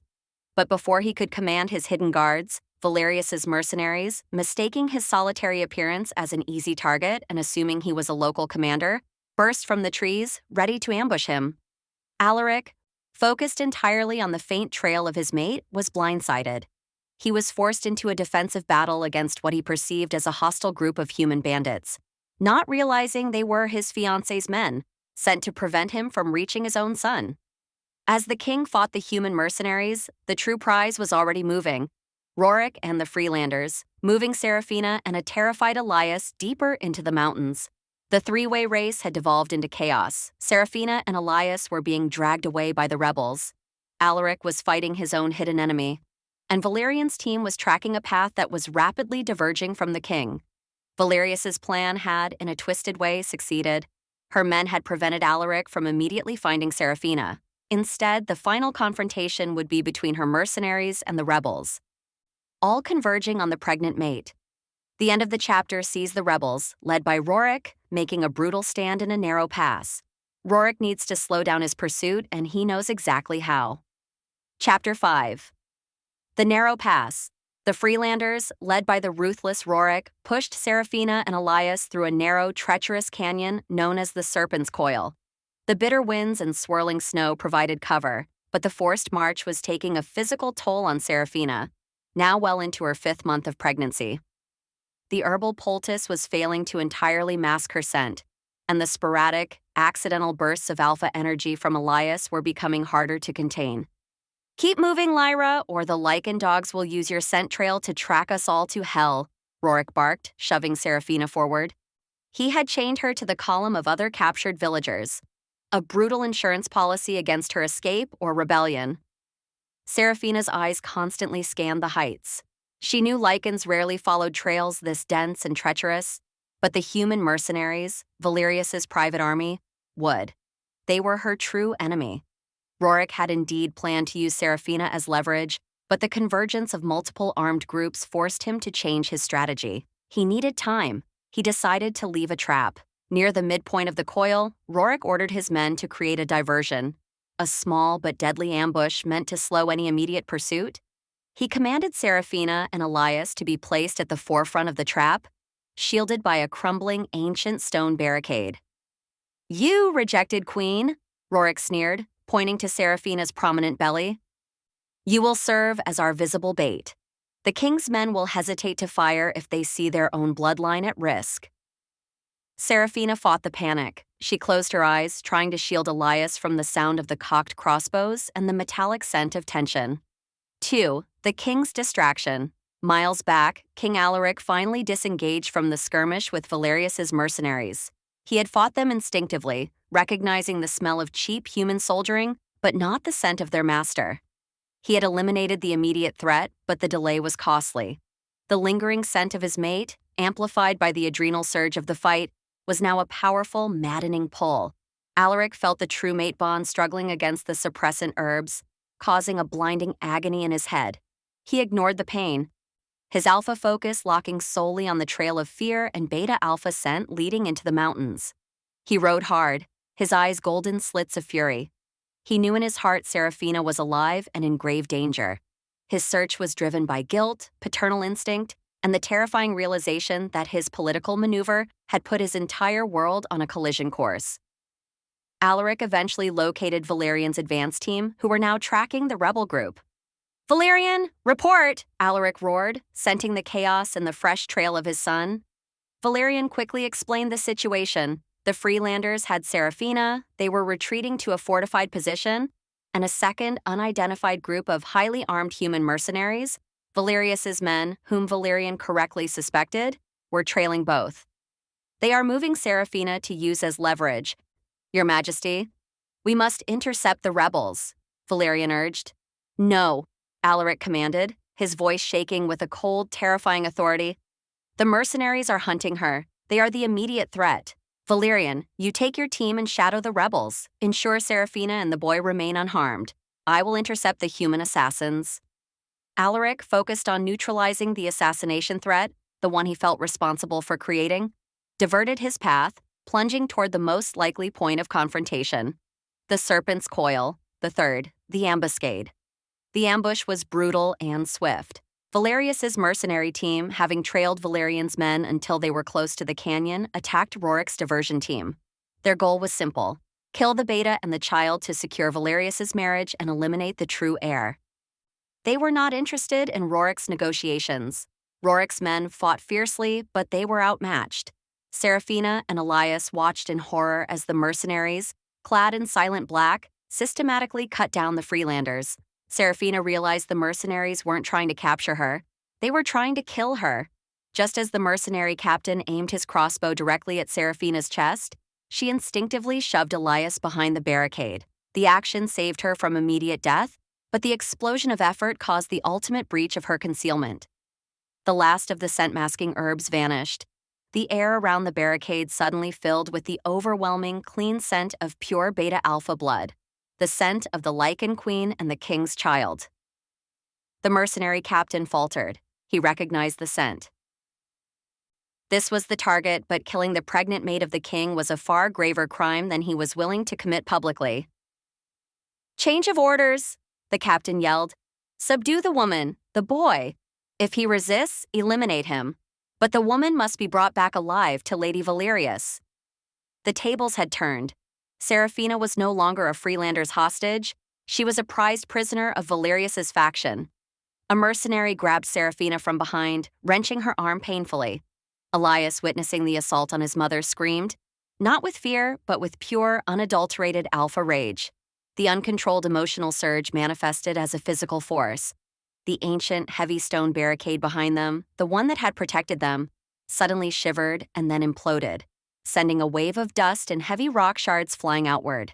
But before he could command his hidden guards, Valerius's mercenaries, mistaking his solitary appearance as an easy target and assuming he was a local commander, burst from the trees, ready to ambush him. Alaric, focused entirely on the faint trail of his mate, was blindsided. He was forced into a defensive battle against what he perceived as a hostile group of human bandits, not realizing they were his fiancée's men, sent to prevent him from reaching his own son. As the king fought the human mercenaries, the true prize was already moving. Rorik and the Freelanders, moving Seraphina and a terrified Elias deeper into the mountains. The three-way race had devolved into chaos. Seraphina and Elias were being dragged away by the rebels. Alaric was fighting his own hidden enemy, and Valerian's team was tracking a path that was rapidly diverging from the king. Valerius's plan had, in a twisted way, succeeded. Her men had prevented Alaric from immediately finding Seraphina. Instead, the final confrontation would be between her mercenaries and the rebels, all converging on the pregnant mate. The end of the chapter sees the rebels, led by Rorik, making a brutal stand in a narrow pass. Rorik needs to slow down his pursuit, and he knows exactly how. Chapter 5. The Narrow Pass. The Freelanders, led by the ruthless Rorik, pushed Seraphina and Elias through a narrow, treacherous canyon known as the Serpent's Coil. The bitter winds and swirling snow provided cover, but the forced march was taking a physical toll on Seraphina, now well into her 5th month of pregnancy. The herbal poultice was failing to entirely mask her scent, and the sporadic, accidental bursts of alpha energy from Elias were becoming harder to contain. "Keep moving, Lyra, or the lichen dogs will use your scent trail to track us all to hell," Rorik barked, shoving Seraphina forward. He had chained her to the column of other captured villagers, a brutal insurance policy against her escape or rebellion. Seraphina's eyes constantly scanned the heights. She knew lichens rarely followed trails this dense and treacherous, but the human mercenaries, Valerius's private army, would. They were her true enemy. Rorik had indeed planned to use Seraphina as leverage, but the convergence of multiple armed groups forced him to change his strategy. He needed time. He decided to leave a trap. Near the midpoint of the coil, Rorik ordered his men to create a diversion, a small but deadly ambush meant to slow any immediate pursuit. He commanded Seraphina and Elias to be placed at the forefront of the trap, shielded by a crumbling ancient stone barricade. "You rejected queen," Rorik sneered, pointing to Seraphina's prominent belly. "You will serve as our visible bait. The king's men will hesitate to fire if they see their own bloodline at risk." Seraphina fought the panic. She closed her eyes, trying to shield Elias from the sound of the cocked crossbows and the metallic scent of tension. 2. The king's distraction. Miles back, King Alaric finally disengaged from the skirmish with Valerius's mercenaries. He had fought them instinctively, recognizing the smell of cheap human soldiering, but not the scent of their master. He had eliminated the immediate threat, but the delay was costly. The lingering scent of his mate, amplified by the adrenal surge of the fight, was now a powerful, maddening pull. Alaric felt the true mate bond struggling against the suppressant herbs, causing a blinding agony in his head. He ignored the pain, his alpha focus locking solely on the trail of fear and beta-alpha scent leading into the mountains. He rode hard, his eyes golden slits of fury. He knew in his heart Seraphina was alive and in grave danger. His search was driven by guilt, paternal instinct, and the terrifying realization that his political maneuver had put his entire world on a collision course. Alaric eventually located Valerian's advance team, who were now tracking the rebel group. "Valerian, report!" Alaric roared, scenting the chaos and the fresh trail of his son. Valerian quickly explained the situation. The Freelanders had Seraphina, they were retreating to a fortified position, and a second unidentified group of highly armed human mercenaries, Valerius's men, whom Valerian correctly suspected, were trailing both. "They are moving Seraphina to use as leverage. Your Majesty, we must intercept the rebels," Valerian urged. "No," Alaric commanded, his voice shaking with a cold, terrifying authority. "The mercenaries are hunting her. They are the immediate threat. Valerian, you take your team and shadow the rebels. Ensure Seraphina and the boy remain unharmed. I will intercept the human assassins. Alaric focused on neutralizing the assassination threat, the one he felt responsible for creating, diverted his path, plunging toward the most likely point of confrontation. The Serpent's Coil, the third, the ambuscade. The ambush was brutal and swift. Valerius's mercenary team, having trailed Valerian's men until they were close to the canyon, attacked Rorik's diversion team. Their goal was simple: kill the beta and the child to secure Valerius's marriage and eliminate the true heir. They were not interested in Rorik's negotiations. Rorik's men fought fiercely, but they were outmatched. Seraphina and Elias watched in horror as the mercenaries, clad in silent black, systematically cut down the Freelanders. Seraphina realized the mercenaries weren't trying to capture her. They were trying to kill her. Just as the mercenary captain aimed his crossbow directly at Seraphina's chest, she instinctively shoved Elias behind the barricade. The action saved her from immediate death, but the explosion of effort caused the ultimate breach of her concealment. The last of the scent-masking herbs vanished. The air around the barricade suddenly filled with the overwhelming, clean scent of pure beta-alpha blood, the scent of the Lycan Queen and the King's child. The mercenary captain faltered. He recognized the scent. This was the target, but killing the pregnant mate of the king was a far graver crime than he was willing to commit publicly. "Change of orders," the captain yelled. "Subdue the woman, the boy. If he resists, eliminate him. But the woman must be brought back alive to Lady Valerius." The tables had turned. Seraphina was no longer a Freelander's hostage. She was a prized prisoner of Valerius's faction. A mercenary grabbed Seraphina from behind, wrenching her arm painfully. Elias, witnessing the assault on his mother, screamed, not with fear, but with pure, unadulterated alpha rage. The uncontrolled emotional surge manifested as a physical force. The ancient, heavy stone barricade behind them, the one that had protected them, suddenly shivered and then imploded, sending a wave of dust and heavy rock shards flying outward.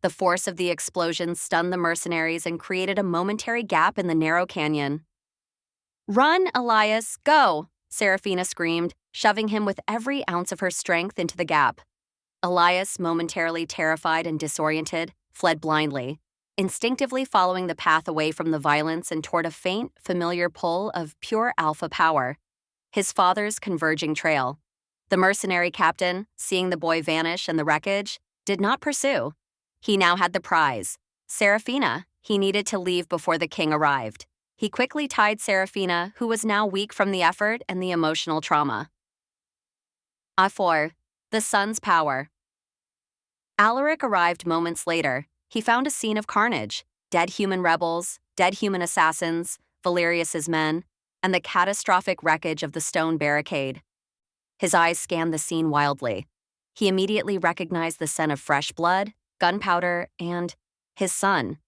The force of the explosion stunned the mercenaries and created a momentary gap in the narrow canyon. "Run, Elias, go!" Seraphina screamed, shoving him with every ounce of her strength into the gap. Elias, momentarily terrified and disoriented, fled blindly, instinctively following the path away from the violence and toward a faint, familiar pull of pure alpha power, his father's converging trail. The mercenary captain, seeing the boy vanish in the wreckage, did not pursue. He now had the prize, Seraphina. He needed to leave before the king arrived. He quickly tied Seraphina, who was now weak from the effort and the emotional trauma. A4. The Sun's Power. Alaric arrived moments later. He found a scene of carnage: dead human rebels, dead human assassins, Valerius's men, and the catastrophic wreckage of the stone barricade. His eyes scanned the scene wildly. He immediately recognized the scent of fresh blood, gunpowder, and his son.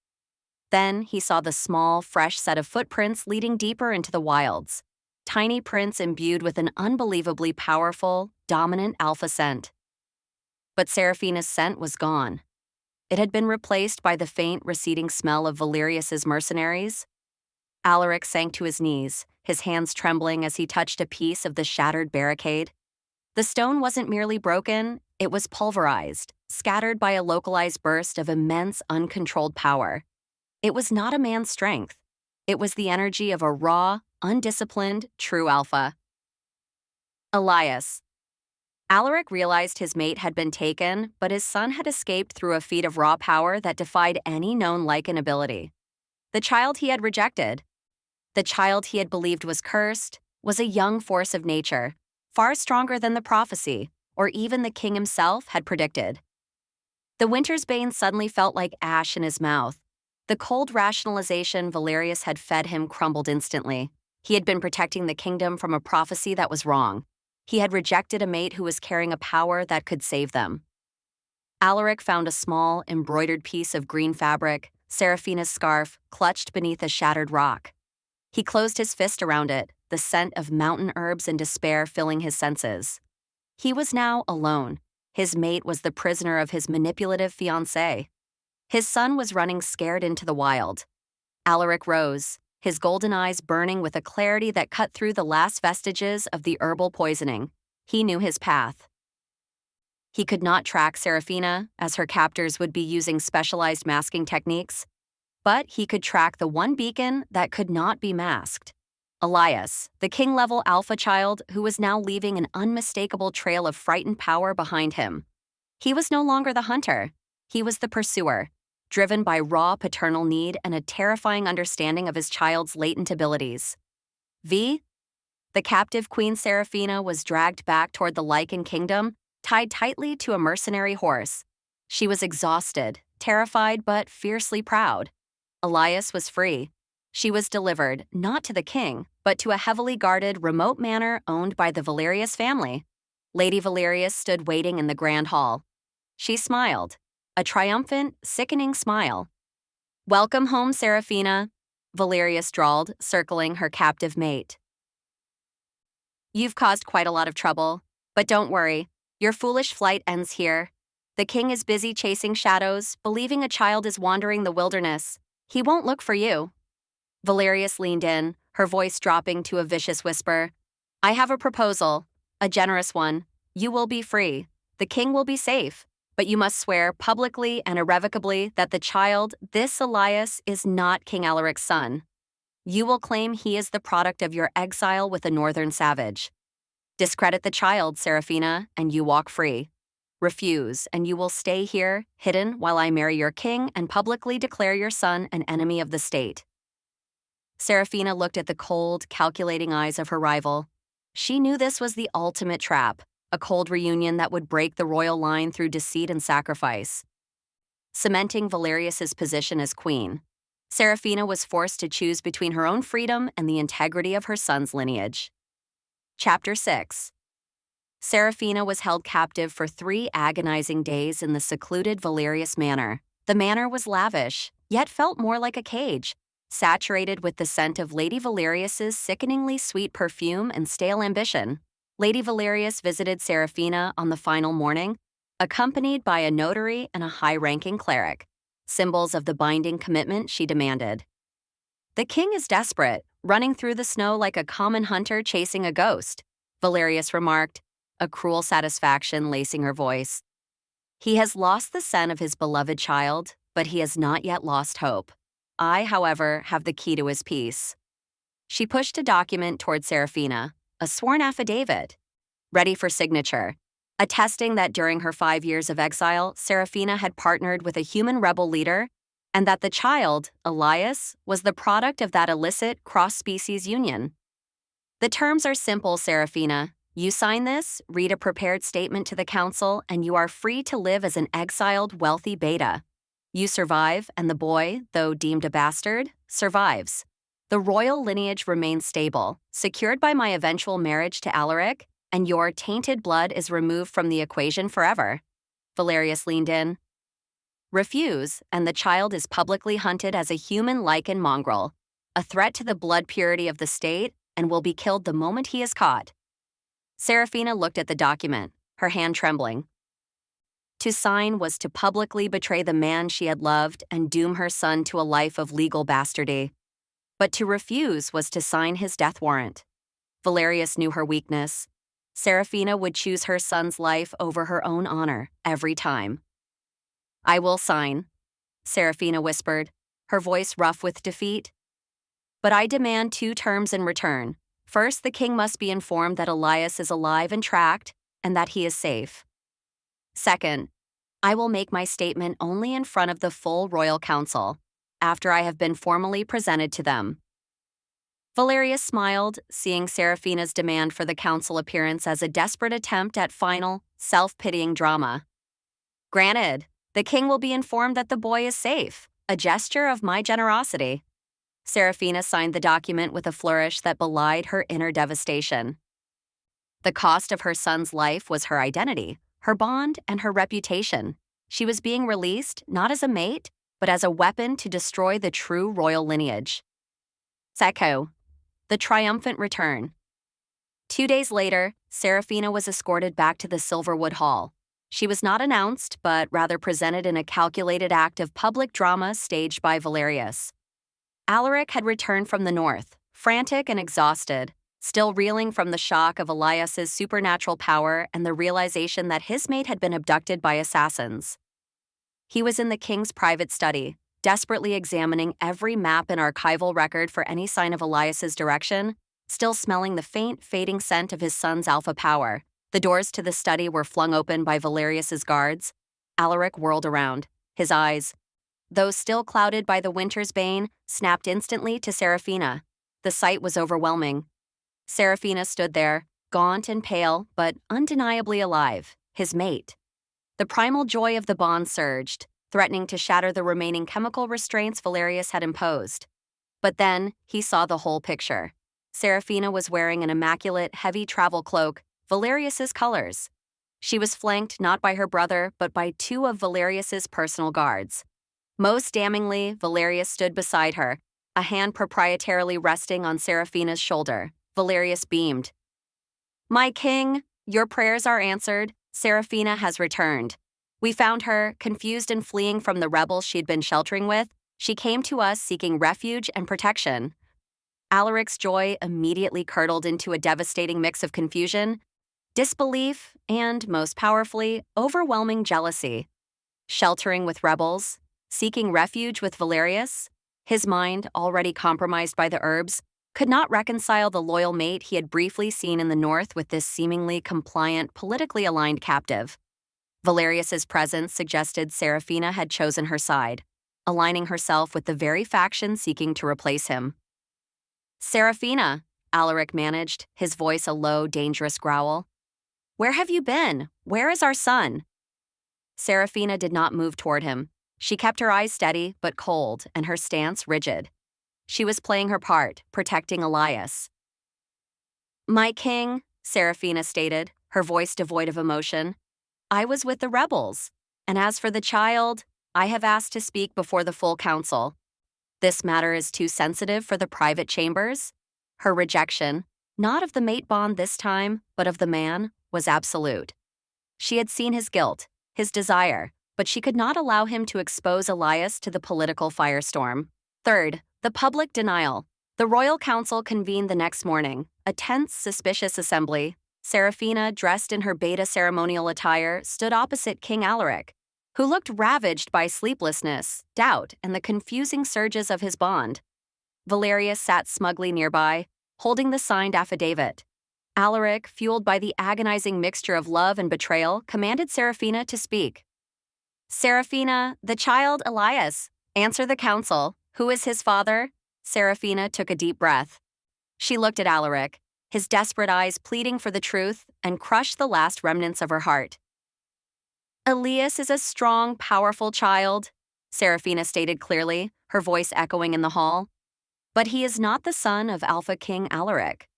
Then he saw the small, fresh set of footprints leading deeper into the wilds. Tiny prints imbued with an unbelievably powerful, dominant alpha scent. But Seraphina's scent was gone. It had been replaced by the faint, receding smell of Valerius's mercenaries. Alaric sank to his knees, his hands trembling as he touched a piece of the shattered barricade. The stone wasn't merely broken, it was pulverized, scattered by a localized burst of immense, uncontrolled power. It was not a man's strength. It was the energy of a raw, undisciplined, true alpha. Elias. Alaric realized his mate had been taken, but his son had escaped through a feat of raw power that defied any known Lycan ability. The child he had rejected, the child he had believed was cursed, was a young force of nature, far stronger than the prophecy, or even the king himself, had predicted. The Winter's Bane suddenly felt like ash in his mouth. The cold rationalization Valerius had fed him crumbled instantly. He had been protecting the kingdom from a prophecy that was wrong. He had rejected a mate who was carrying a power that could save them. Alaric found a small, embroidered piece of green fabric, Seraphina's scarf, clutched beneath a shattered rock. He closed his fist around it, the scent of mountain herbs and despair filling his senses. He was now alone. His mate was the prisoner of his manipulative fiancé. His son was running scared into the wild. Alaric rose, his golden eyes burning with a clarity that cut through the last vestiges of the herbal poisoning. He knew his path. He could not track Seraphina, as her captors would be using specialized masking techniques, but he could track the one beacon that could not be masked. Elias, the king-level alpha child who was now leaving an unmistakable trail of frightened power behind him. He was no longer the hunter. He was the pursuer, driven by raw paternal need and a terrifying understanding of his child's latent abilities. The captive Queen Seraphina was dragged back toward the Lycan kingdom, tied tightly to a mercenary horse. She was exhausted, terrified, but fiercely proud. Elias was free. She was delivered, not to the king, but to a heavily guarded, remote manor owned by the Valerius family. Lady Valerius stood waiting in the grand hall. She smiled, a triumphant, sickening smile. "Welcome home, Seraphina," Valerius drawled, circling her captive mate. "You've caused quite a lot of trouble, but don't worry, your foolish flight ends here. The king is busy chasing shadows, believing a child is wandering the wilderness. He won't look for you." Valerius leaned in, her voice dropping to a vicious whisper. "I have a proposal, a generous one. You will be free. The king will be safe. But you must swear publicly and irrevocably that the child, this Elias, is not King Alaric's son. You will claim he is the product of your exile with a northern savage. Discredit the child, Seraphina, and you walk free. Refuse, and you will stay here, hidden, while I marry your king and publicly declare your son an enemy of the state." Seraphina looked at the cold, calculating eyes of her rival. She knew this was the ultimate trap, a cold reunion that would break the royal line through deceit and sacrifice. Cementing Valerius's position as queen, Seraphina was forced to choose between her own freedom and the integrity of her son's lineage. Chapter 6. Seraphina was held captive for 3 agonizing days in the secluded Valerius manor. The manor was lavish, yet felt more like a cage, saturated with the scent of Lady Valerius's sickeningly sweet perfume and stale ambition. Lady Valerius visited Seraphina on the final morning, accompanied by a notary and a high-ranking cleric, symbols of the binding commitment she demanded. "The king is desperate, running through the snow like a common hunter chasing a ghost," Valerius remarked, a cruel satisfaction lacing her voice. "He has lost the scent of his beloved child, but he has not yet lost hope. I, however, have the key to his peace." She pushed a document toward Seraphina, a sworn affidavit, ready for signature, attesting that during her 5 years of exile, Seraphina had partnered with a human rebel leader and that the child, Elias, was the product of that illicit cross-species union. "The terms are simple, Seraphina. You sign this, read a prepared statement to the council, and you are free to live as an exiled, wealthy beta. You survive, and the boy, though deemed a bastard, survives. The royal lineage remains stable, secured by my eventual marriage to Alaric, and your tainted blood is removed from the equation forever." Valerius leaned in. "Refuse, and the child is publicly hunted as a human Lycan mongrel, a threat to the blood purity of the state, and will be killed the moment he is caught." Seraphina looked at the document, her hand trembling. To sign was to publicly betray the man she had loved and doom her son to a life of legal bastardy. But to refuse was to sign his death warrant. Valerius knew her weakness. Seraphina would choose her son's life over her own honor every time. "I will sign," Seraphina whispered, her voice rough with defeat. "But I demand 2 terms in return. First, the king must be informed that Elias is alive and tracked, and that he is safe. Second, I will make my statement only in front of the full royal council, after I have been formally presented to them." Valerius smiled, seeing Seraphina's demand for the council appearance as a desperate attempt at final, self-pitying drama. "Granted, the king will be informed that the boy is safe, a gesture of my generosity." Seraphina signed the document with a flourish that belied her inner devastation. The cost of her son's life was her identity, her bond, and her reputation. She was being released not as a mate, but as a weapon to destroy the true royal lineage. Seko, the triumphant return. 2 days later, Seraphina was escorted back to the Silverwood Hall. She was not announced, but rather presented in a calculated act of public drama staged by Valerius. Alaric had returned from the north, frantic and exhausted, Still reeling from the shock of Elias's supernatural power and the realization that his mate had been abducted by assassins. He was in the king's private study, desperately examining every map and archival record for any sign of Elias's direction, still smelling the faint, fading scent of his son's alpha power. The doors to the study were flung open by Valerius's guards. Alaric whirled around. His eyes, though still clouded by the winter's bane, snapped instantly to Seraphina. The sight was overwhelming. Seraphina stood there, gaunt and pale, but undeniably alive, his mate. The primal joy of the bond surged, threatening to shatter the remaining chemical restraints Valerius had imposed. But then, he saw the whole picture. Seraphina was wearing an immaculate, heavy travel cloak, Valerius's colors. She was flanked not by her brother, but by two of Valerius's personal guards. Most damningly, Valerius stood beside her, a hand proprietarily resting on Seraphina's shoulder. Valerius beamed. "My king, your prayers are answered. Seraphina has returned. We found her, confused and fleeing from the rebels she'd been sheltering with. She came to us seeking refuge and protection." Alaric's joy immediately curdled into a devastating mix of confusion, disbelief, and, most powerfully, overwhelming jealousy. Sheltering with rebels, seeking refuge with Valerius, his mind, already compromised by the herbs, could not reconcile the loyal mate he had briefly seen in the north with this seemingly compliant, politically aligned captive. Valerius's presence suggested Seraphina had chosen her side, aligning herself with the very faction seeking to replace him. "Seraphina," Alaric managed, his voice a low, dangerous growl. "Where have you been? Where is our son?" Seraphina did not move toward him. She kept her eyes steady but cold and her stance rigid. She was playing her part, protecting Elias. "My king," Seraphina stated, her voice devoid of emotion, "I was with the rebels, and as for the child, I have asked to speak before the full council. This matter is too sensitive for the private chambers." Her rejection, not of the mate bond this time, but of the man, was absolute. She had seen his guilt, his desire, but she could not allow him to expose Elias to the political firestorm. Third, the public denial. The royal council convened the next morning, a tense, suspicious assembly. Seraphina, dressed in her beta ceremonial attire, stood opposite King Alaric, who looked ravaged by sleeplessness, doubt, and the confusing surges of his bond. Valerius sat smugly nearby, holding the signed affidavit. Alaric, fueled by the agonizing mixture of love and betrayal, commanded Seraphina to speak. "Seraphina, the child Elias, answer the council. Who is his father?" Seraphina took a deep breath. She looked at Alaric, his desperate eyes pleading for the truth, and crushed the last remnants of her heart. "Elias is a strong, powerful child," Seraphina stated clearly, her voice echoing in the hall. "But he is not the son of Alpha King Alaric.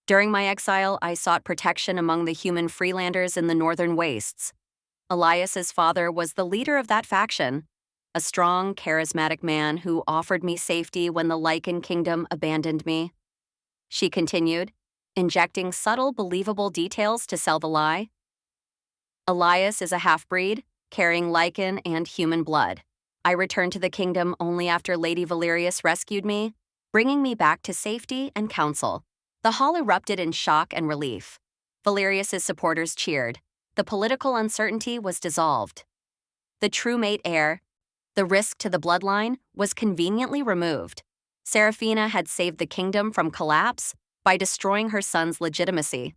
During my exile, I sought protection among the human Freelanders in the northern wastes. Elias's father was the leader of that faction, a strong, charismatic man who offered me safety when the Lycan kingdom abandoned me." She continued, injecting subtle, believable details to sell the lie. "Elias is a half-breed, carrying Lycan and human blood. I returned to the kingdom only after Lady Valerius rescued me, bringing me back to safety and counsel." The hall erupted in shock and relief. Valerius's supporters cheered. The political uncertainty was dissolved. The true mate heir, the risk to the bloodline, was conveniently removed. Seraphina had saved the kingdom from collapse by destroying her son's legitimacy.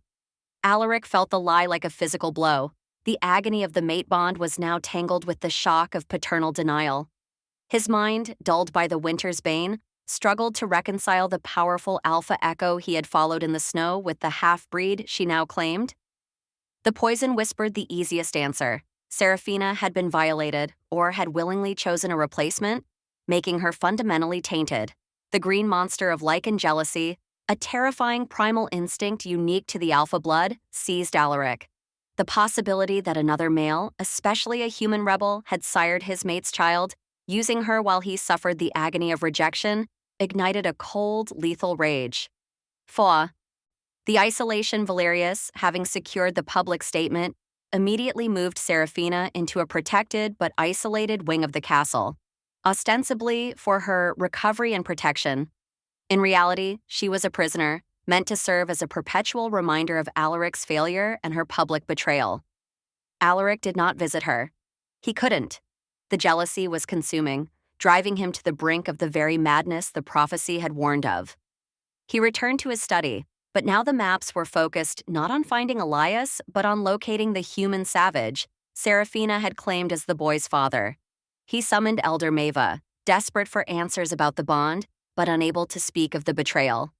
Alaric felt the lie like a physical blow. The agony of the mate bond was now tangled with the shock of paternal denial. His mind, dulled by the winter's bane, struggled to reconcile the powerful alpha echo he had followed in the snow with the half-breed she now claimed. The poison whispered the easiest answer. Seraphina had been violated, or had willingly chosen a replacement, making her fundamentally tainted. The green monster of Lycan jealousy, a terrifying primal instinct unique to the alpha blood, seized Alaric. The possibility that another male, especially a human rebel, had sired his mate's child, using her while he suffered the agony of rejection, ignited a cold, lethal rage. Foi. The isolation Valerius, having secured the public statement, immediately moved Seraphina into a protected but isolated wing of the castle, ostensibly for her recovery and protection. In reality, she was a prisoner, meant to serve as a perpetual reminder of Alaric's failure and her public betrayal. Alaric did not visit her. He couldn't. The jealousy was consuming, driving him to the brink of the very madness the prophecy had warned of. He returned to his study, but now the maps were focused not on finding Elias, but on locating the human savage Seraphina had claimed as the boy's father. He summoned Elder Maeva, desperate for answers about the bond, but unable to speak of the betrayal.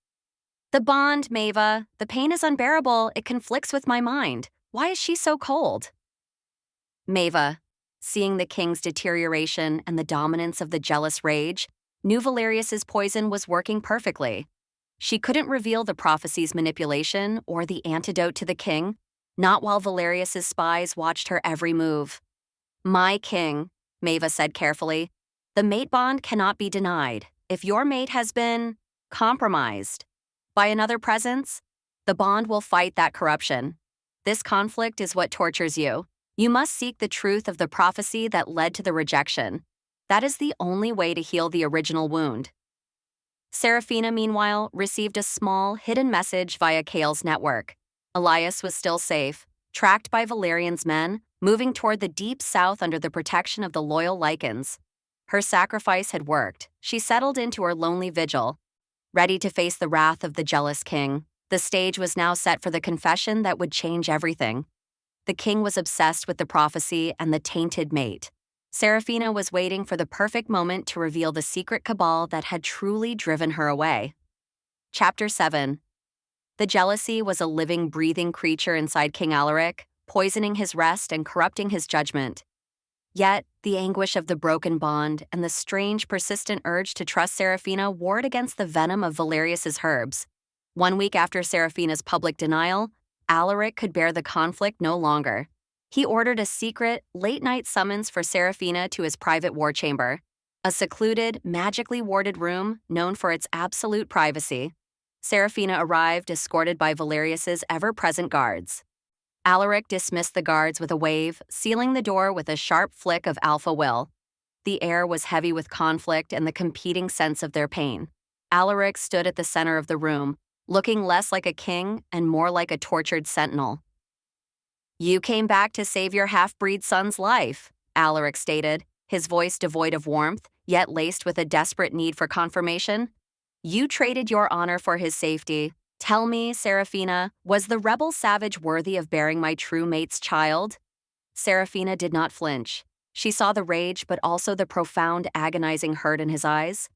"The bond, Maeva. The pain is unbearable. It conflicts with my mind. Why is she so cold?" Maeva, seeing the king's deterioration and the dominance of the jealous rage, knew Valerius's poison was working perfectly. She couldn't reveal the prophecy's manipulation or the antidote to the king, not while Valerius's spies watched her every move. "My king," Maeva said carefully, "the mate bond cannot be denied. If your mate has been compromised by another presence, the bond will fight that corruption. This conflict is what tortures you. You must seek the truth of the prophecy that led to the rejection. That is the only way to heal the original wound." Seraphina, meanwhile, received a small, hidden message via Kale's network. Elias was still safe, tracked by Valerian's men, moving toward the deep south under the protection of the loyal Lycans. Her sacrifice had worked. She settled into her lonely vigil, ready to face the wrath of the jealous king. The stage was now set for the confession that would change everything. The king was obsessed with the prophecy and the tainted mate. Seraphina was waiting for the perfect moment to reveal the secret cabal that had truly driven her away. Chapter 7. The jealousy was a living, breathing creature inside King Alaric, poisoning his rest and corrupting his judgment. Yet, the anguish of the broken bond and the strange, persistent urge to trust Seraphina warred against the venom of Valerius's herbs. 1 week after Seraphina's public denial, Alaric could bear the conflict no longer. He ordered a secret, late-night summons for Seraphina to his private war chamber, a secluded, magically warded room known for its absolute privacy. Seraphina arrived escorted by Valerius's ever-present guards. Alaric dismissed the guards with a wave, sealing the door with a sharp flick of alpha will. The air was heavy with conflict and the competing sense of their pain. Alaric stood at the center of the room, looking less like a king and more like a tortured sentinel. "You came back to save your half-breed son's life," Alaric stated, his voice devoid of warmth, yet laced with a desperate need for confirmation. "You traded your honor for his safety. Tell me, Seraphina, was the rebel savage worthy of bearing my true mate's child?" Seraphina did not flinch. She saw the rage but also the profound, agonizing hurt in his eyes.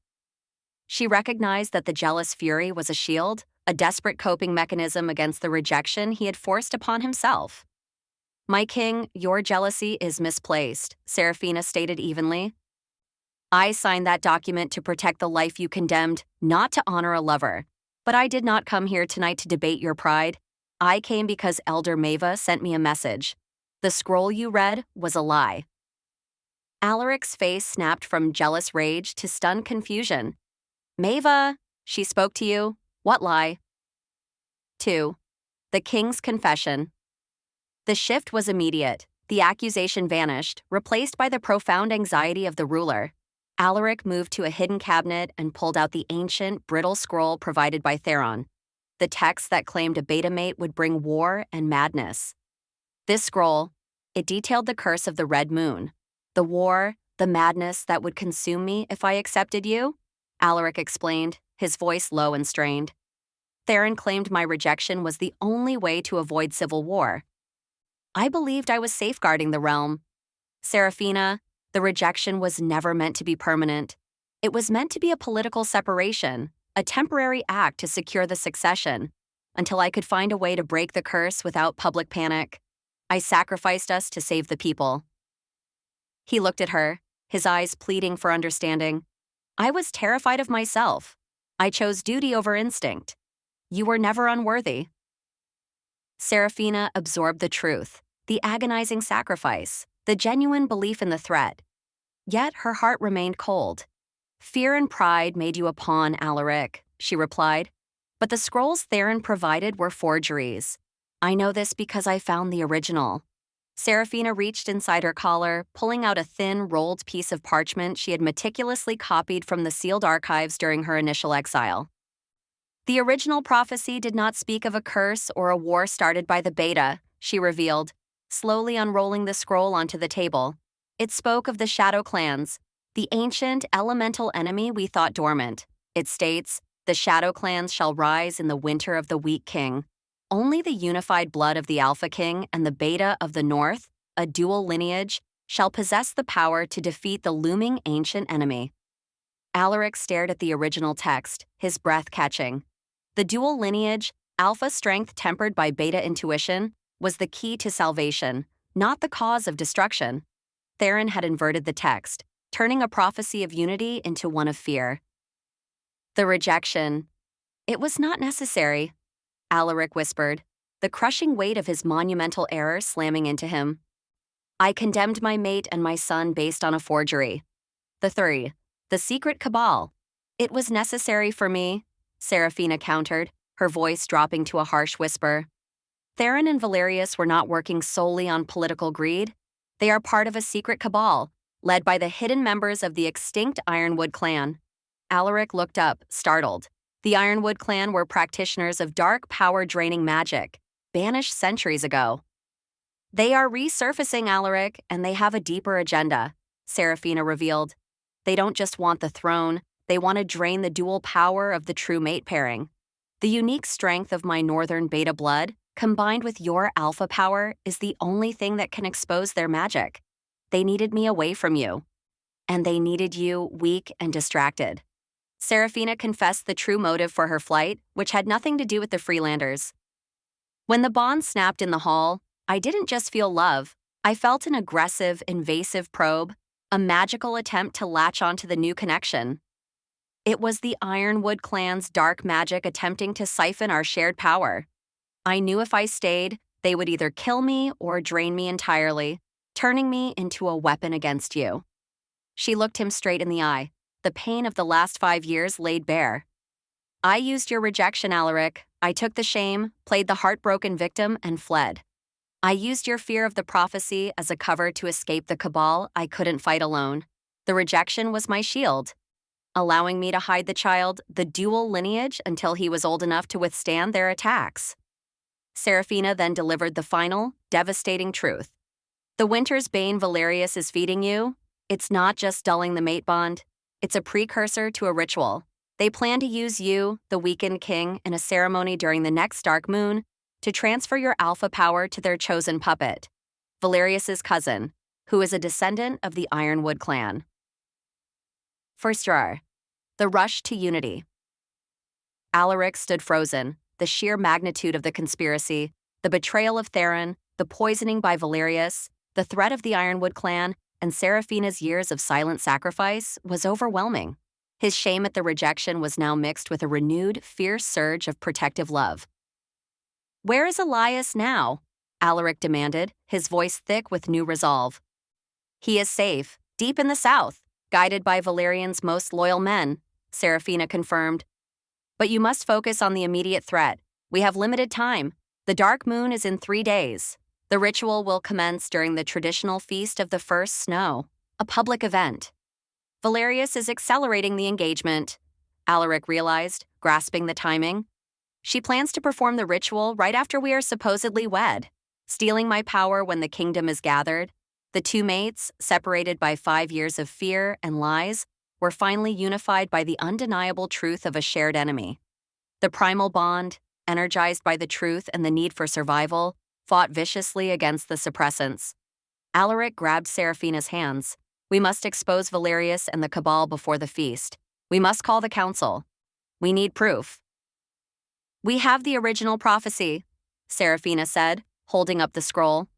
She recognized that the jealous fury was a shield, a desperate coping mechanism against the rejection he had forced upon himself. "My king, your jealousy is misplaced," Seraphina stated evenly. "I signed that document to protect the life you condemned, not to honor a lover. But I did not come here tonight to debate your pride. I came because Elder Maeva sent me a message. The scroll you read was a lie." Alaric's face snapped from jealous rage to stunned confusion. "Maeva, she spoke to you? What lie?" 2. The King's Confession. The shift was immediate. The accusation vanished, replaced by the profound anxiety of the ruler. Alaric moved to a hidden cabinet and pulled out the ancient, brittle scroll provided by Theron. The text that claimed a beta mate would bring war and madness. This scroll, it detailed the curse of the Red Moon. "The war, the madness that would consume me if I accepted you," Alaric explained, his voice low and strained. "Theron claimed my rejection was the only way to avoid civil war. I believed I was safeguarding the realm. Seraphina, the rejection was never meant to be permanent. It was meant to be a political separation, a temporary act to secure the succession, until I could find a way to break the curse without public panic. I sacrificed us to save the people." He looked at her, his eyes pleading for understanding. "I was terrified of myself. I chose duty over instinct. You were never unworthy." Seraphina absorbed the truth, the agonizing sacrifice, the genuine belief in the threat. Yet her heart remained cold. "Fear and pride made you a pawn, Alaric," she replied. "But the scrolls Theron provided were forgeries. I know this because I found the original." Seraphina reached inside her collar, pulling out a thin, rolled piece of parchment she had meticulously copied from the sealed archives during her initial exile. The original prophecy did not speak of a curse or a war started by the Beta, she revealed, slowly unrolling the scroll onto the table. It spoke of the Shadow Clans, the ancient elemental enemy we thought dormant. It states, "The Shadow Clans shall rise in the winter of the Weak King. Only the unified blood of the Alpha King and the Beta of the North, a dual lineage, shall possess the power to defeat the looming ancient enemy." Alaric stared at the original text, his breath catching. The dual lineage, alpha strength tempered by beta intuition, was the key to salvation, not the cause of destruction. Theron had inverted the text, turning a prophecy of unity into one of fear. The rejection. "It was not necessary," Alaric whispered, the crushing weight of his monumental error slamming into him. "I condemned my mate and my son based on a forgery." The 3. The secret cabal. "It was necessary for me," Seraphina countered, her voice dropping to a harsh whisper. Theron and Valerius were not working solely on political greed. They are part of a secret cabal, led by the hidden members of the extinct Ironwood clan. Alaric looked up, startled. The Ironwood clan were practitioners of dark, power-draining magic, banished centuries ago. "They are resurfacing, Alaric, and they have a deeper agenda," Seraphina revealed. "They don't just want the throne, they want to drain the dual power of the true mate pairing. The unique strength of my northern beta blood, combined with your alpha power, is the only thing that can expose their magic. They needed me away from you. And they needed you weak and distracted." Seraphina confessed the true motive for her flight, which had nothing to do with the Freelanders. "When the bond snapped in the hall, I didn't just feel love. I felt an aggressive, invasive probe, a magical attempt to latch onto the new connection. It was the Ironwood clan's dark magic attempting to siphon our shared power. I knew if I stayed, they would either kill me or drain me entirely, turning me into a weapon against you." She looked him straight in the eye, the pain of the last 5 years laid bare. "I used your rejection, Alaric. I took the shame, played the heartbroken victim, and fled. I used your fear of the prophecy as a cover to escape the cabal I couldn't fight alone. The rejection was my shield, allowing me to hide the child, the dual lineage, until he was old enough to withstand their attacks." Seraphina then delivered the final, devastating truth. "The winter's bane Valerius is feeding you, it's not just dulling the mate bond, it's a precursor to a ritual. They plan to use you, the weakened king, in a ceremony during the next dark moon to transfer your alpha power to their chosen puppet, Valerius's cousin, who is a descendant of the Ironwood clan." First drawer. The rush to unity. Alaric stood frozen, the sheer magnitude of the conspiracy, the betrayal of Theron, the poisoning by Valerius, the threat of the Ironwood clan, and Seraphina's years of silent sacrifice was overwhelming. His shame at the rejection was now mixed with a renewed, fierce surge of protective love. "Where is Elias now?" Alaric demanded, his voice thick with new resolve. "He is safe, deep in the south, guided by Valerian's most loyal men," Seraphina confirmed. "But you must focus on the immediate threat. We have limited time. The dark moon is in 3 days. The ritual will commence during the traditional Feast of the First Snow, a public event. Valerius is accelerating the engagement," Alaric realized, grasping the timing. "She plans to perform the ritual right after we are supposedly wed, stealing my power when the kingdom is gathered. The two mates, separated by 5 years of fear and lies, were finally unified by the undeniable truth of a shared enemy. The primal bond, energized by the truth and the need for survival, fought viciously against the suppressants." Alaric grabbed Seraphina's hands. "We must expose Valerius and the cabal before the feast. We must call the council. We need proof." "We have the original prophecy," Seraphina said, holding up the scroll.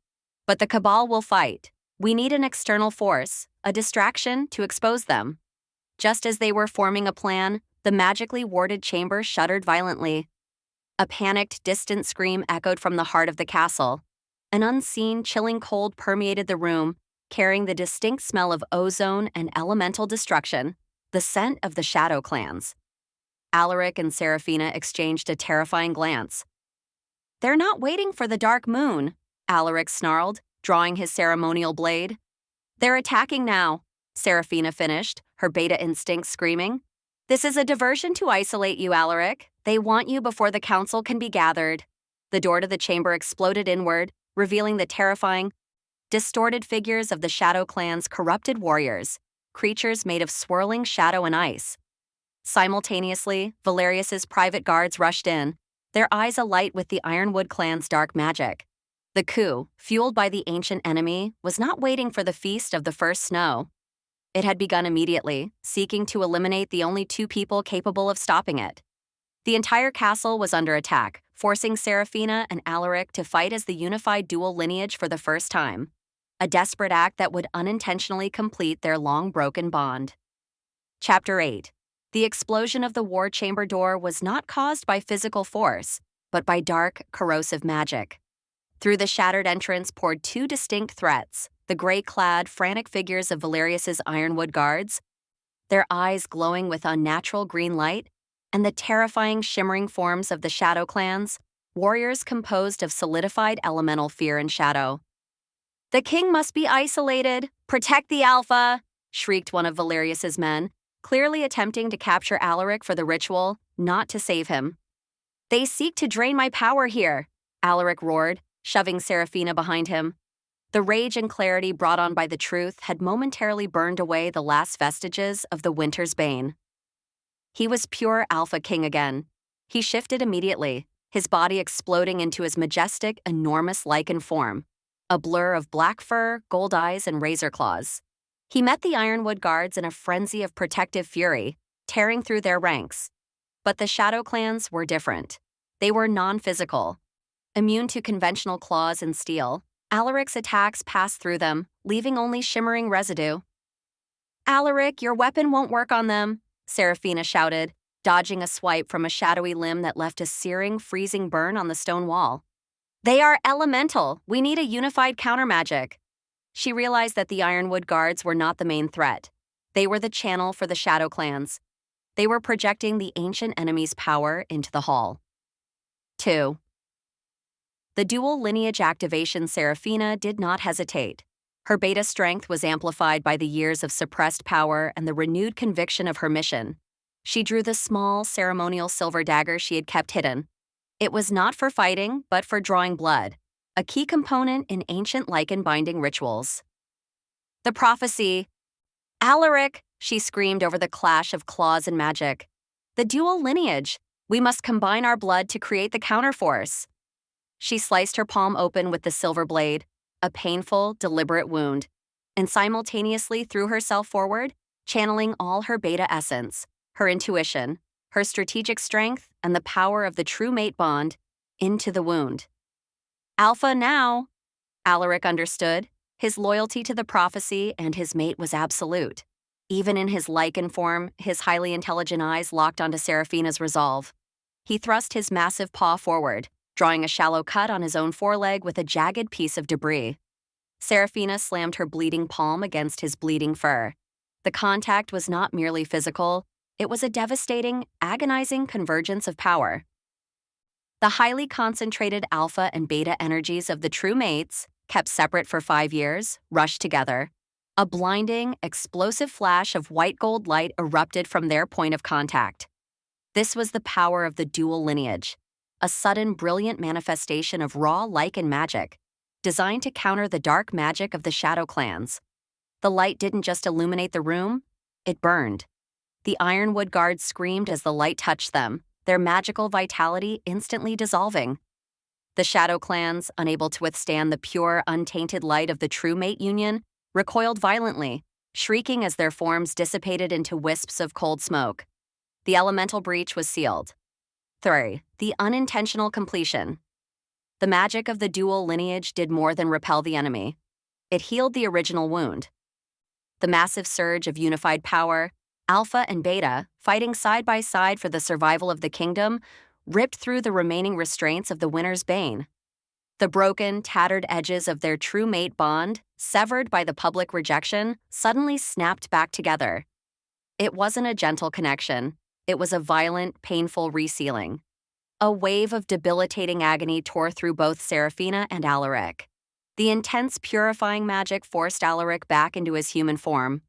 "But the cabal will fight. We need an external force, a distraction, to expose them." Just as they were forming a plan, the magically warded chamber shuddered violently. A panicked, distant scream echoed from the heart of the castle. An unseen, chilling cold permeated the room, carrying the distinct smell of ozone and elemental destruction, the scent of the Shadow Clans. Alaric and Seraphina exchanged a terrifying glance. "They're not waiting for the dark moon," Alaric snarled, drawing his ceremonial blade. "They're attacking now," Seraphina finished, her beta instinct screaming. This is a diversion to isolate you, Alaric. They want you before the council can be gathered. The door to the chamber exploded inward, revealing the terrifying, distorted figures of the Shadow Clan's corrupted warriors, creatures made of swirling shadow and ice. Simultaneously, Valerius's private guards rushed in, their eyes alight with the Ironwood clan's dark magic. The coup, fueled by the ancient enemy, was not waiting for the feast of the first snow. It had begun immediately, seeking to eliminate the only two people capable of stopping it. The entire castle was under attack, forcing Seraphina and Alaric to fight as the unified dual lineage for the first time, a desperate act that would unintentionally complete their long-broken bond. Chapter 8. The explosion of the war chamber door was not caused by physical force, but by dark, corrosive magic. Through the shattered entrance poured two distinct threats, the gray-clad, frantic figures of Valerius's Ironwood guards, their eyes glowing with unnatural green light, and the terrifying, shimmering forms of the Shadow Clans, warriors composed of solidified elemental fear and shadow. "The king must be isolated! Protect the Alpha!" shrieked one of Valerius's men, clearly attempting to capture Alaric for the ritual, not to save him. "They seek to drain my power here," Alaric roared, shoving Seraphina behind him. The rage and clarity brought on by the truth had momentarily burned away the last vestiges of the Winter's Bane. He was pure Alpha King again. He shifted immediately, his body exploding into his majestic, enormous lichen form, a blur of black fur, gold eyes, and razor claws. He met the Ironwood guards in a frenzy of protective fury, tearing through their ranks. But the Shadow Clans were different. They were non-physical. Immune to conventional claws and steel, Alaric's attacks passed through them, leaving only shimmering residue. "Alaric, your weapon won't work on them," Seraphina shouted, dodging a swipe from a shadowy limb that left a searing, freezing burn on the stone wall. "They are elemental. We need a unified countermagic." She realized that the Ironwood guards were not the main threat. They were the channel for the Shadow Clans. They were projecting the ancient enemy's power into the hall. 2. The dual lineage activation. Seraphina did not hesitate. Her beta strength was amplified by the years of suppressed power and the renewed conviction of her mission. She drew the small, ceremonial silver dagger she had kept hidden. It was not for fighting, but for drawing blood, a key component in ancient lichen binding rituals. The prophecy. "Alaric!" she screamed over the clash of claws and magic. "The dual lineage! We must combine our blood to create the counterforce." She sliced her palm open with the silver blade, a painful, deliberate wound, and simultaneously threw herself forward, channeling all her beta essence, her intuition, her strategic strength, and the power of the true mate bond, into the wound. "Alpha now!" Alaric understood. His loyalty to the prophecy and his mate was absolute. Even in his lichen form, his highly intelligent eyes locked onto Seraphina's resolve. He thrust his massive paw forward, drawing a shallow cut on his own foreleg with a jagged piece of debris. Seraphina slammed her bleeding palm against his bleeding fur. The contact was not merely physical, it was a devastating, agonizing convergence of power. The highly concentrated alpha and beta energies of the true mates, kept separate for 5 years, rushed together. A blinding, explosive flash of white gold light erupted from their point of contact. This was the power of the dual lineage, a sudden, brilliant manifestation of raw lichen magic, designed to counter the dark magic of the Shadow Clans. The light didn't just illuminate the room, it burned. The Ironwood guards screamed as the light touched them, their magical vitality instantly dissolving. The Shadow Clans, unable to withstand the pure, untainted light of the true mate union, recoiled violently, shrieking as their forms dissipated into wisps of cold smoke. The elemental breach was sealed. 3. The unintentional completion. The magic of the dual lineage did more than repel the enemy. It healed the original wound. The massive surge of unified power, Alpha and Beta, fighting side by side for the survival of the kingdom, ripped through the remaining restraints of the Winter's Bane. The broken, tattered edges of their true mate bond, severed by the public rejection, suddenly snapped back together. It wasn't a gentle connection. It was a violent, painful resealing. A wave of debilitating agony tore through both Seraphina and Alaric. The intense, purifying magic forced Alaric back into his human form.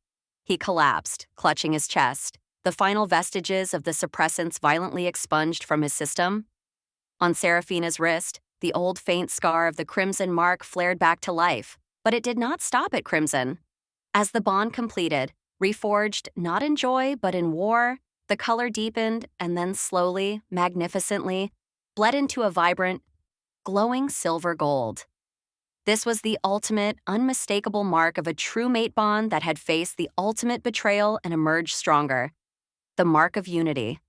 He collapsed, clutching his chest, the final vestiges of the suppressants violently expunged from his system. On Seraphina's wrist, the old faint scar of the crimson mark flared back to life, but it did not stop at crimson. As the bond completed, reforged not in joy but in war, the color deepened and then slowly, magnificently, bled into a vibrant, glowing silver gold. This was the ultimate, unmistakable mark of a true mate bond that had faced the ultimate betrayal and emerged stronger. The mark of unity.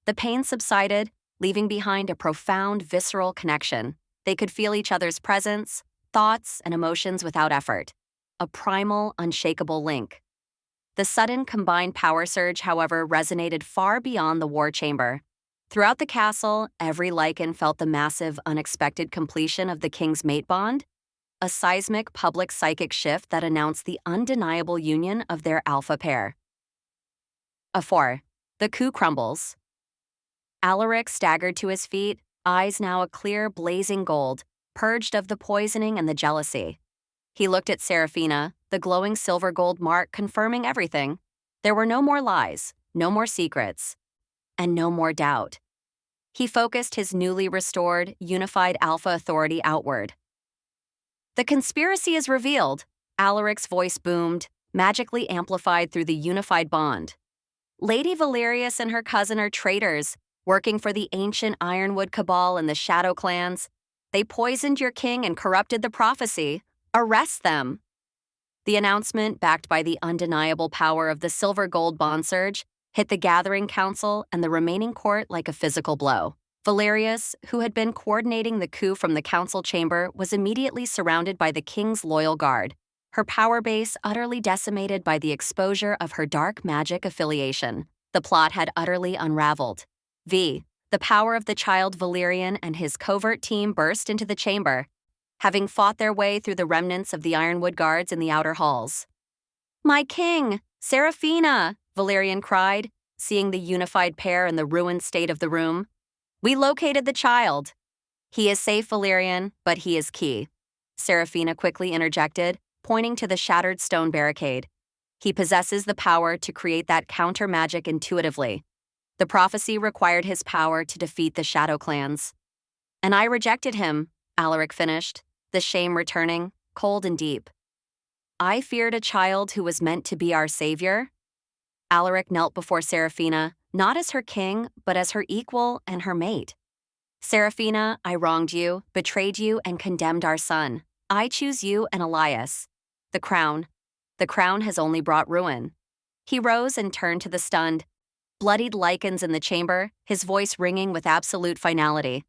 The pain subsided, leaving behind a profound, visceral connection. They could feel each other's presence, thoughts, and emotions without effort. A primal, unshakable link. The sudden combined power surge, however, resonated far beyond the war chamber. Throughout the castle, every Lycan felt the massive, unexpected completion of the king's mate bond, a seismic public psychic shift that announced the undeniable union of their alpha pair. 4. The coup crumbles. Alaric staggered to his feet, eyes now a clear, blazing gold, purged of the poisoning and the jealousy. He looked at Seraphina, the glowing silver gold mark confirming everything. There were no more lies, no more secrets, and no more doubt. He focused his newly restored, unified alpha authority outward. The conspiracy is revealed, Alaric's voice boomed, magically amplified through the unified bond. Lady Valerius and her cousin are traitors, working for the ancient Ironwood Cabal and the Shadow Clans. They poisoned your king and corrupted the prophecy. Arrest them. The announcement, backed by the undeniable power of the silver gold bond surge, hit the Gathering Council and the remaining court like a physical blow. Valerius, who had been coordinating the coup from the council chamber, was immediately surrounded by the king's loyal guard, her power base utterly decimated by the exposure of her dark magic affiliation. The plot had utterly unraveled. The power of the child Valerian and his covert team burst into the chamber, having fought their way through the remnants of the Ironwood guards in the outer halls. "My king! Seraphina!" Valerian cried, seeing the unified pair in the ruined state of the room. "We located the child." "He is safe, Valerian, but he is key," Seraphina quickly interjected, pointing to the shattered stone barricade. "He possesses the power to create that counter magic intuitively. The prophecy required his power to defeat the Shadow Clans. And I rejected him," Alaric finished, the shame returning, cold and deep. "I feared a child who was meant to be our savior." Alaric knelt before Seraphina, not as her king, but as her equal and her mate. "Seraphina, I wronged you, betrayed you, and condemned our son. I choose you and Elias. The crown has only brought ruin." He rose and turned to the stunned, bloodied Lycans in the chamber, his voice ringing with absolute finality.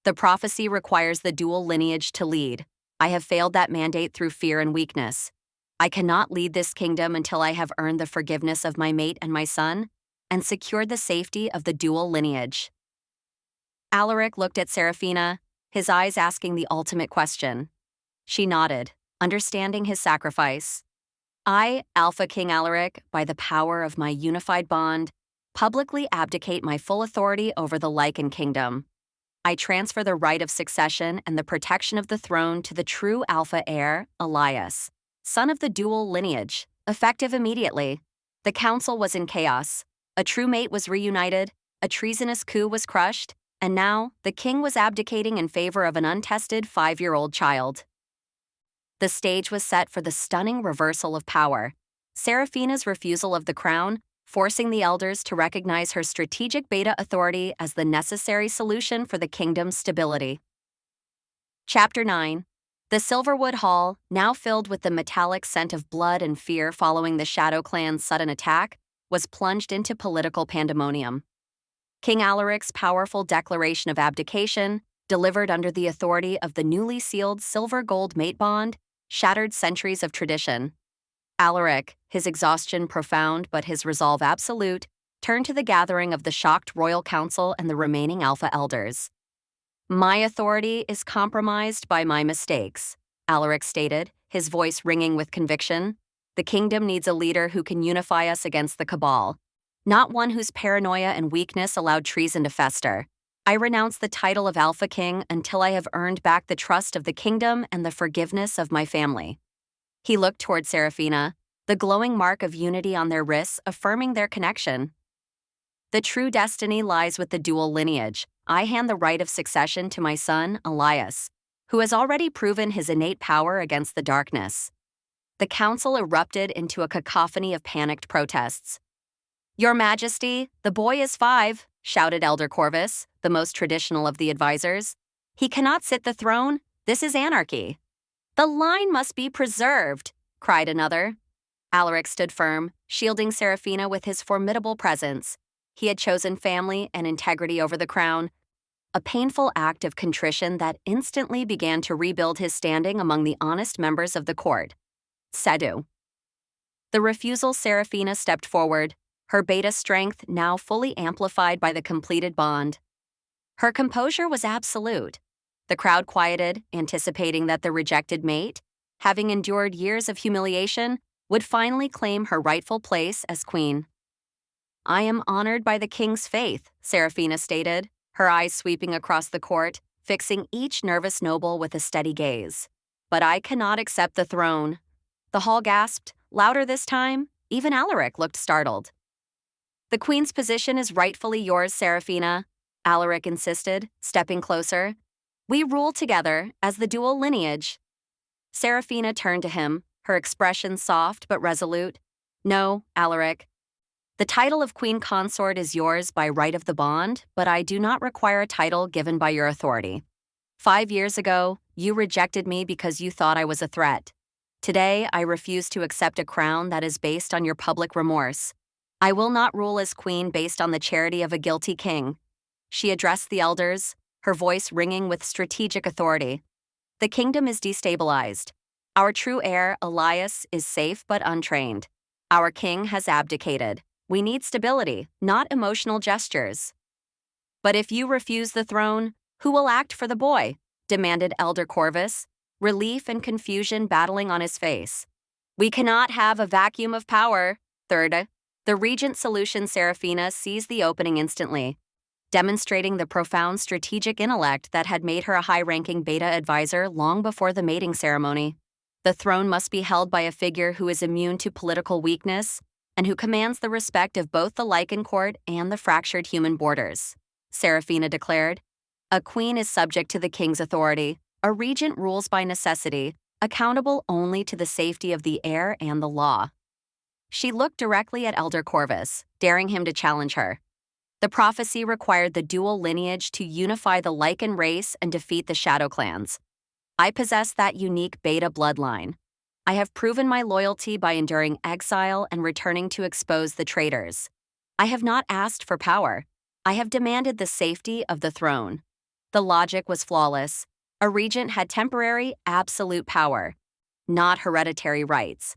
"The prophecy requires the dual lineage to lead. I have failed that mandate through fear and weakness. I cannot lead this kingdom until I have earned the forgiveness of my mate and my son, and secured the safety of the dual lineage." Alaric looked at Seraphina, his eyes asking the ultimate question. She nodded, understanding his sacrifice. "I, Alpha King Alaric, by the power of my unified bond, publicly abdicate my full authority over the Lycan kingdom. I transfer the right of succession and the protection of the throne to the true Alpha heir, Elias, son of the dual lineage, effective immediately." The council was in chaos. A true mate was reunited, a treasonous coup was crushed, and now the king was abdicating in favor of an untested 5-year-old child. The stage was set for the stunning reversal of power. Seraphina's refusal of the crown, forcing the elders to recognize her strategic beta authority as the necessary solution for the kingdom's stability. Chapter 9. The Silverwood Hall, now filled with the metallic scent of blood and fear following the Shadow Clan's sudden attack, was plunged into political pandemonium. King Alaric's powerful declaration of abdication, delivered under the authority of the newly sealed silver-gold mate bond, shattered centuries of tradition. Alaric, his exhaustion profound but his resolve absolute, turned to the gathering of the shocked royal council and the remaining alpha elders. "My authority is compromised by my mistakes," Alaric stated, his voice ringing with conviction. "The kingdom needs a leader who can unify us against the Cabal, not one whose paranoia and weakness allowed treason to fester. I renounce the title of Alpha King until I have earned back the trust of the kingdom and the forgiveness of my family." He looked toward Seraphina, the glowing mark of unity on their wrists affirming their connection. The true destiny lies with the dual lineage. I hand the right of succession to my son, Elias, who has already proven his innate power against the darkness. The council erupted into a cacophony of panicked protests. "Your Majesty, the boy is 5, shouted Elder Corvus, the most traditional of the advisors. "He cannot sit the throne. This is anarchy." "The line must be preserved," cried another. Alaric stood firm, shielding Seraphina with his formidable presence. He had chosen family and integrity over the crown, a painful act of contrition that instantly began to rebuild his standing among the honest members of the court. Sedu. The refusal Seraphina stepped forward, her beta strength now fully amplified by the completed bond. Her composure was absolute. The crowd quieted, anticipating that the rejected mate, having endured years of humiliation, would finally claim her rightful place as queen. "I am honored by the king's faith," Seraphina stated, her eyes sweeping across the court, fixing each nervous noble with a steady gaze. "But I cannot accept the throne." The hall gasped, louder this time. Even Alaric looked startled. "The queen's position is rightfully yours, Seraphina," Alaric insisted, stepping closer. "We rule together as the dual lineage." Seraphina turned to him, her expression soft but resolute. "No, Alaric. The title of queen consort is yours by right of the bond, but I do not require a title given by your authority. 5 years ago, you rejected me because you thought I was a threat. Today, I refuse to accept a crown that is based on your public remorse. I will not rule as queen based on the charity of a guilty king." She addressed the elders, her voice ringing with strategic authority. "The kingdom is destabilized. Our true heir, Elias, is safe but untrained. Our king has abdicated. We need stability, not emotional gestures." "But if you refuse the throne, who will act for the boy?" demanded Elder Corvus, relief and confusion battling on his face. "We cannot have a vacuum of power." Third, the regent solution Seraphina seized the opening instantly, demonstrating the profound strategic intellect that had made her a high-ranking beta advisor long before the mating ceremony. The throne must be held by a figure who is immune to political weakness and who commands the respect of both the Lycan court and the fractured human borders. Seraphina declared, "A queen is subject to the king's authority. A regent rules by necessity, accountable only to the safety of the heir and the law." She looked directly at Elder Corvus, daring him to challenge her. The prophecy required the dual lineage to unify the Lycan race and defeat the Shadow clans. I possess that unique beta bloodline. I have proven my loyalty by enduring exile and returning to expose the traitors. I have not asked for power. I have demanded the safety of the throne. The logic was flawless. A regent had temporary, absolute power, not hereditary rights.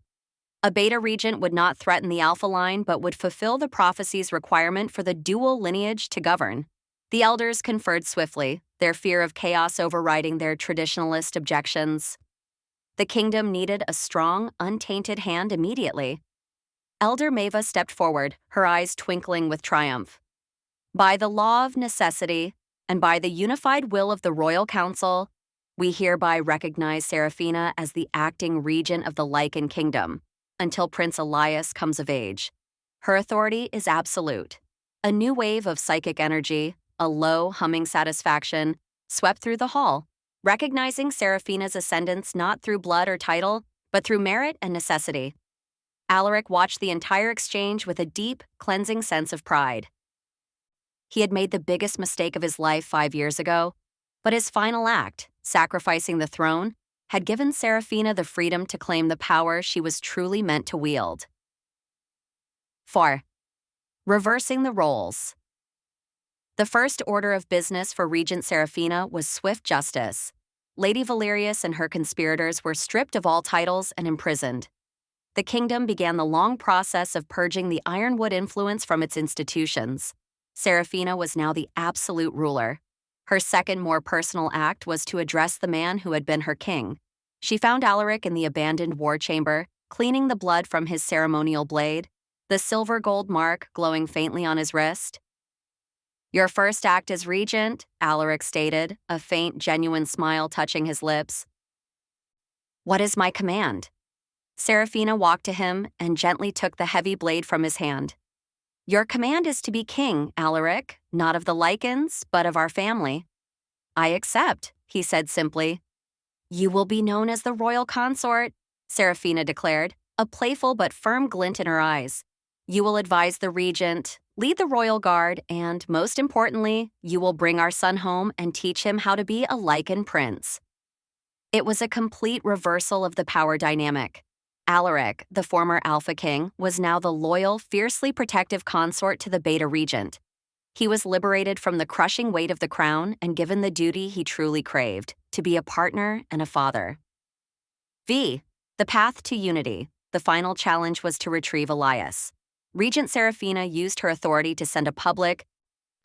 A beta regent would not threaten the alpha line but would fulfill the prophecy's requirement for the dual lineage to govern. The elders conferred swiftly, their fear of chaos overriding their traditionalist objections. The kingdom needed a strong, untainted hand immediately. Elder Maeva stepped forward, her eyes twinkling with triumph. "By the law of necessity, and by the unified will of the Royal Council, we hereby recognize Seraphina as the acting regent of the Lycan Kingdom, until Prince Elias comes of age. Her authority is absolute." A new wave of psychic energy, a low, humming satisfaction, swept through the hall, recognizing Seraphina's ascendance not through blood or title, but through merit and necessity. Alaric watched the entire exchange with a deep, cleansing sense of pride. He had made the biggest mistake of his life 5 years ago, but his final act, sacrificing the throne, had given Seraphina the freedom to claim the power she was truly meant to wield. 4. Reversing the roles. The first order of business for Regent Seraphina was swift justice. Lady Valerius and her conspirators were stripped of all titles and imprisoned. The kingdom began the long process of purging the Ironwood influence from its institutions. Seraphina was now the absolute ruler. Her second, more personal act was to address the man who had been her king. She found Alaric in the abandoned war chamber, cleaning the blood from his ceremonial blade, the silver gold mark glowing faintly on his wrist. "Your first act as regent," Alaric stated, a faint, genuine smile touching his lips. "What is my command?" Seraphina walked to him and gently took the heavy blade from his hand. Your command is to be king, Alaric, not of the Lycans, but of our family. I accept, he said simply. You will be known as the royal consort, Seraphina declared, a playful but firm glint in her eyes. You will advise the regent, lead the royal guard, and, most importantly, you will bring our son home and teach him how to be a Lycan prince. It was a complete reversal of the power dynamic. Alaric, the former Alpha King, was now the loyal, fiercely protective consort to the Beta Regent. He was liberated from the crushing weight of the crown and given the duty he truly craved, to be a partner and a father. V. The path to unity. The final challenge was to retrieve Elias. Regent Seraphina used her authority to send a public,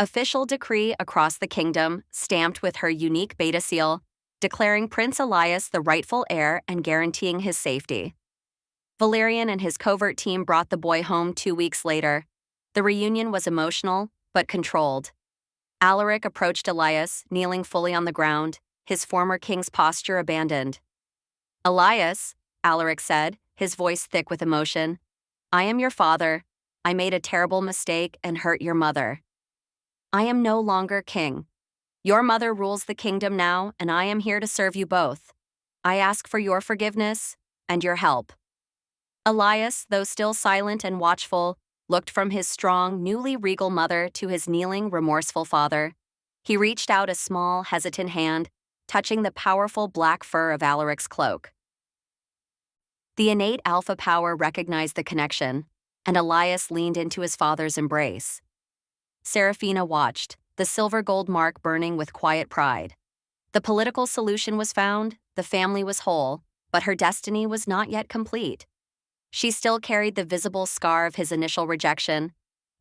official decree across the kingdom, stamped with her unique Beta seal, declaring Prince Elias the rightful heir and guaranteeing his safety. Valerian and his covert team brought the boy home 2 weeks later. The reunion was emotional, but controlled. Alaric approached Elias, kneeling fully on the ground, his former king's posture abandoned. Elias, Alaric said, his voice thick with emotion, I am your father. I made a terrible mistake and hurt your mother. I am no longer king. Your mother rules the kingdom now, and I am here to serve you both. I ask for your forgiveness and your help. Elias, though still silent and watchful, looked from his strong, newly regal mother to his kneeling, remorseful father. He reached out a small, hesitant hand, touching the powerful black fur of Alaric's cloak. The innate alpha power recognized the connection, and Elias leaned into his father's embrace. Seraphina watched, the silver gold mark burning with quiet pride. The political solution was found, the family was whole, but her destiny was not yet complete. She still carried the visible scar of his initial rejection,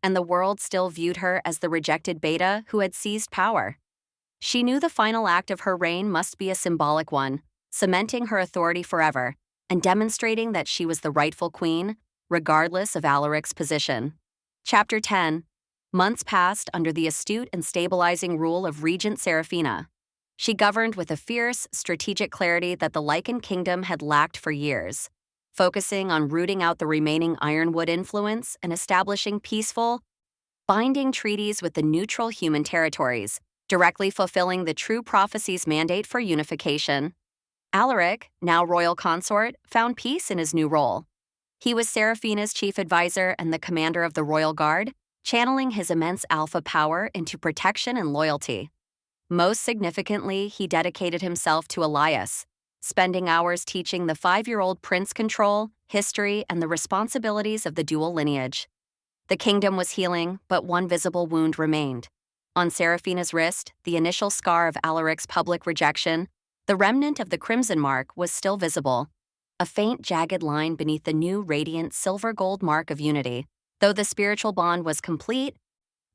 and the world still viewed her as the rejected Beta who had seized power. She knew the final act of her reign must be a symbolic one, cementing her authority forever, and demonstrating that she was the rightful queen, regardless of Alaric's position. Chapter 10. Months passed under the astute and stabilizing rule of Regent Seraphina. She governed with a fierce, strategic clarity that the Lycan kingdom had lacked for years, focusing on rooting out the remaining Ironwood influence and establishing peaceful, binding treaties with the neutral human territories, directly fulfilling the true prophecy's mandate for unification. Alaric, now royal consort, found peace in his new role. He was Seraphina's chief advisor and the commander of the royal guard, channeling his immense alpha power into protection and loyalty. Most significantly, he dedicated himself to Elias, spending hours teaching the 5-year-old prince control, history, and the responsibilities of the dual lineage. The kingdom was healing, but one visible wound remained. On Seraphina's wrist, the initial scar of Alaric's public rejection, the remnant of the crimson mark was still visible, a faint jagged line beneath the new radiant silver gold mark of unity. Though the spiritual bond was complete,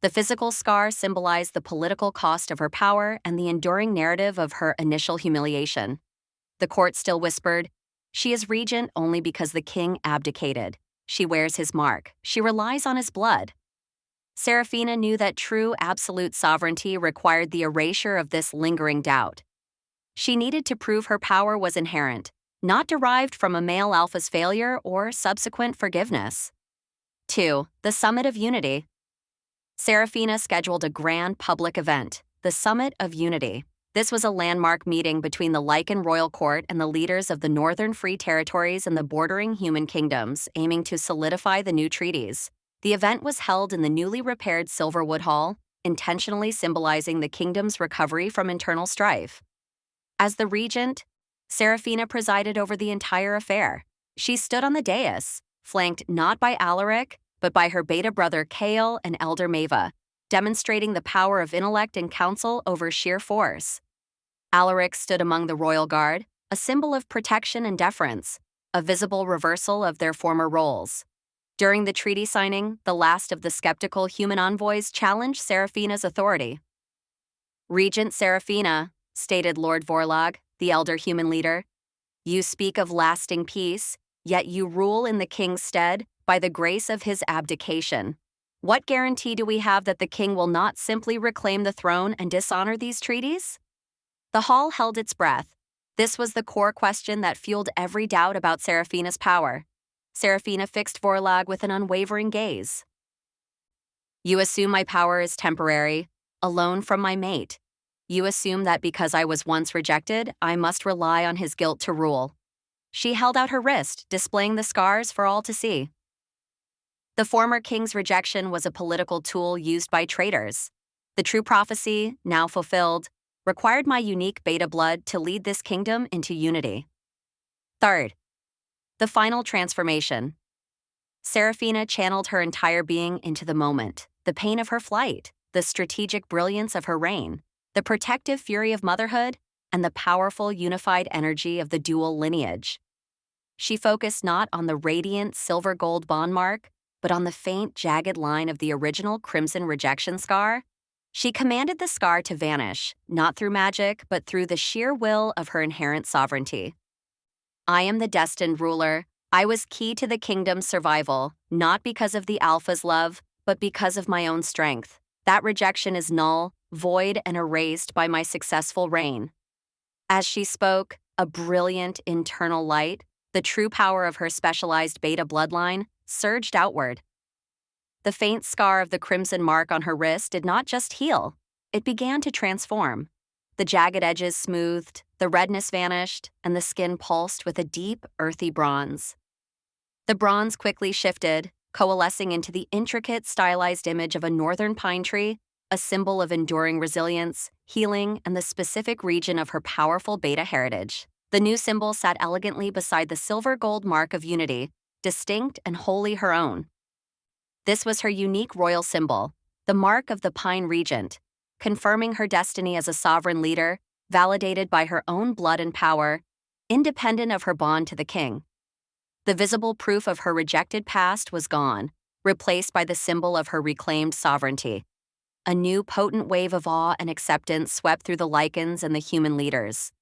the physical scar symbolized the political cost of her power and the enduring narrative of her initial humiliation. The court still whispered, she is regent only because the king abdicated. She wears his mark. She relies on his blood. Seraphina knew that true absolute sovereignty required the erasure of this lingering doubt. She needed to prove her power was inherent, not derived from a male alpha's failure or subsequent forgiveness. 2. The Summit of Unity. Seraphina scheduled a grand public event, the Summit of Unity. This was a landmark meeting between the Lycan royal court and the leaders of the northern free territories and the bordering human kingdoms, aiming to solidify the new treaties. The event was held in the newly repaired Silverwood Hall, intentionally symbolizing the kingdom's recovery from internal strife. As the regent, Seraphina presided over the entire affair. She stood on the dais, flanked not by Alaric, but by her beta brother Kael and elder Maeva, demonstrating the power of intellect and counsel over sheer force. Alaric stood among the royal guard, a symbol of protection and deference, a visible reversal of their former roles. During the treaty signing, the last of the skeptical human envoys challenged Seraphina's authority. Regent Seraphina, stated Lord Vorlog, the elder human leader, you speak of lasting peace, yet you rule in the king's stead by the grace of his abdication. What guarantee do we have that the king will not simply reclaim the throne and dishonor these treaties? The hall held its breath, This was the core question that fueled every doubt about Seraphina's power. Seraphina fixed Vorlag with an unwavering gaze. You assume my power is temporary, alone from my mate. You assume that because I was once rejected, I must rely on his guilt to rule. She held out her wrist, displaying the scars for all to see. The former king's rejection was a political tool used by traitors. The true prophecy, now fulfilled, required my unique beta blood to lead this kingdom into unity. Third, the final transformation. Seraphina channeled her entire being into the moment, the pain of her flight, the strategic brilliance of her reign, the protective fury of motherhood, and the powerful unified energy of the dual lineage. She focused not on the radiant silver gold bond mark, but on the faint, jagged line of the original crimson rejection scar. She commanded the scar to vanish, not through magic, but through the sheer will of her inherent sovereignty. I am the destined ruler. I was key to the kingdom's survival, not because of the Alpha's love, but because of my own strength. That rejection is null, void, and erased by my successful reign. As she spoke, a brilliant internal light, the true power of her specialized beta bloodline, surged outward. The faint scar of the crimson mark on her wrist did not just heal, it began to transform. The jagged edges smoothed, the redness vanished, and the skin pulsed with a deep, earthy bronze. The bronze quickly shifted, coalescing into the intricate, stylized image of a northern pine tree, a symbol of enduring resilience, healing, and the specific region of her powerful beta heritage. The new symbol sat elegantly beside the silver gold mark of unity, distinct and wholly her own. This was her unique royal symbol, the mark of the Pine Regent, confirming her destiny as a sovereign leader, validated by her own blood and power, independent of her bond to the king. The visible proof of her rejected past was gone, replaced by the symbol of her reclaimed sovereignty. A new potent wave of awe and acceptance swept through the lichens and the human leaders.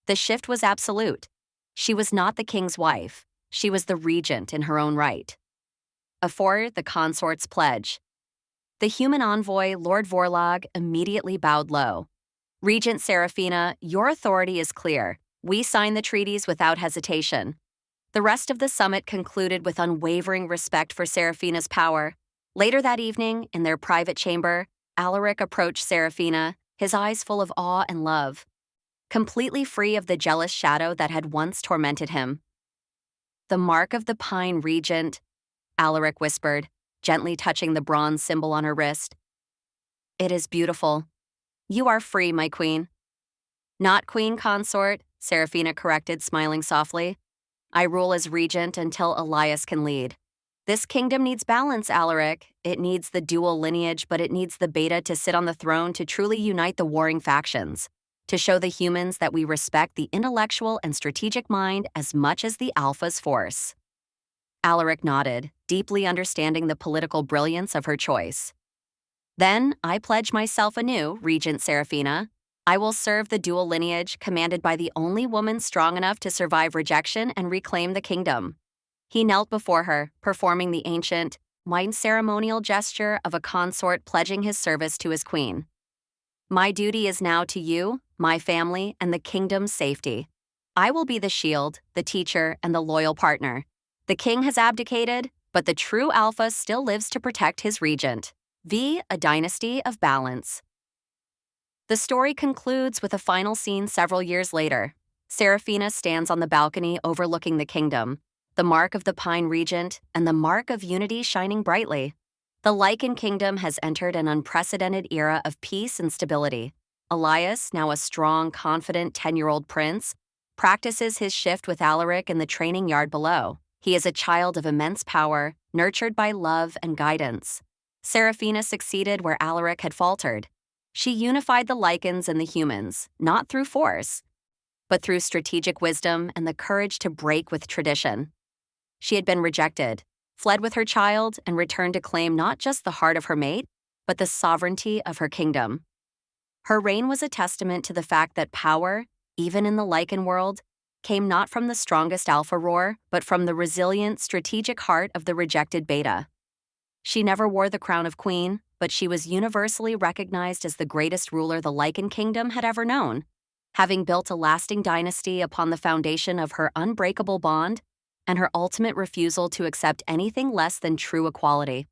The shift was absolute. She was not the king's wife. She was the regent in her own right. Afore the consort's pledge. The human envoy, Lord Vorlag, immediately bowed low. Regent Seraphina, your authority is clear. We sign the treaties without hesitation. The rest of the summit concluded with unwavering respect for Seraphina's power. Later that evening, in their private chamber, Alaric approached Seraphina, his eyes full of awe and love, completely free of the jealous shadow that had once tormented him. The mark of the Pine Regent, Alaric whispered, gently touching the bronze symbol on her wrist. It is beautiful. You are free, my queen. Not queen consort, Seraphina corrected, smiling softly. I rule as regent until Elias can lead. This kingdom needs balance, Alaric. It needs the dual lineage, but it needs the beta to sit on the throne to truly unite the warring factions, to show the humans that we respect the intellectual and strategic mind as much as the alpha's force. Alaric nodded, deeply understanding the political brilliance of her choice. Then I pledge myself anew, Regent Seraphina. I will serve the dual lineage commanded by the only woman strong enough to survive rejection and reclaim the kingdom. He knelt before her, performing the ancient, white ceremonial gesture of a consort pledging his service to his queen. My duty is now to you, my family, and the kingdom's safety. I will be the shield, the teacher, and the loyal partner. The king has abdicated, but the true alpha still lives to protect his regent. A dynasty of balance. The story concludes with a final scene several years later. Seraphina stands on the balcony overlooking the kingdom, the mark of the Pine Regent and the mark of unity shining brightly. The Lichen Kingdom has entered an unprecedented era of peace and stability. Elias, now a strong, confident 10-year-old prince, practices his shift with Alaric in the training yard below. He is a child of immense power, nurtured by love and guidance. Seraphina succeeded where Alaric had faltered. She unified the lichens and the humans, not through force, but through strategic wisdom and the courage to break with tradition. She had been rejected, fled with her child, and returned to claim not just the heart of her mate, but the sovereignty of her kingdom. Her reign was a testament to the fact that power, even in the lichen world, came not from the strongest alpha roar, but from the resilient, strategic heart of the rejected beta. She never wore the crown of queen, but she was universally recognized as the greatest ruler the Lichen Kingdom had ever known. having built a lasting dynasty upon the foundation of her unbreakable bond and her ultimate refusal to accept anything less than true equality.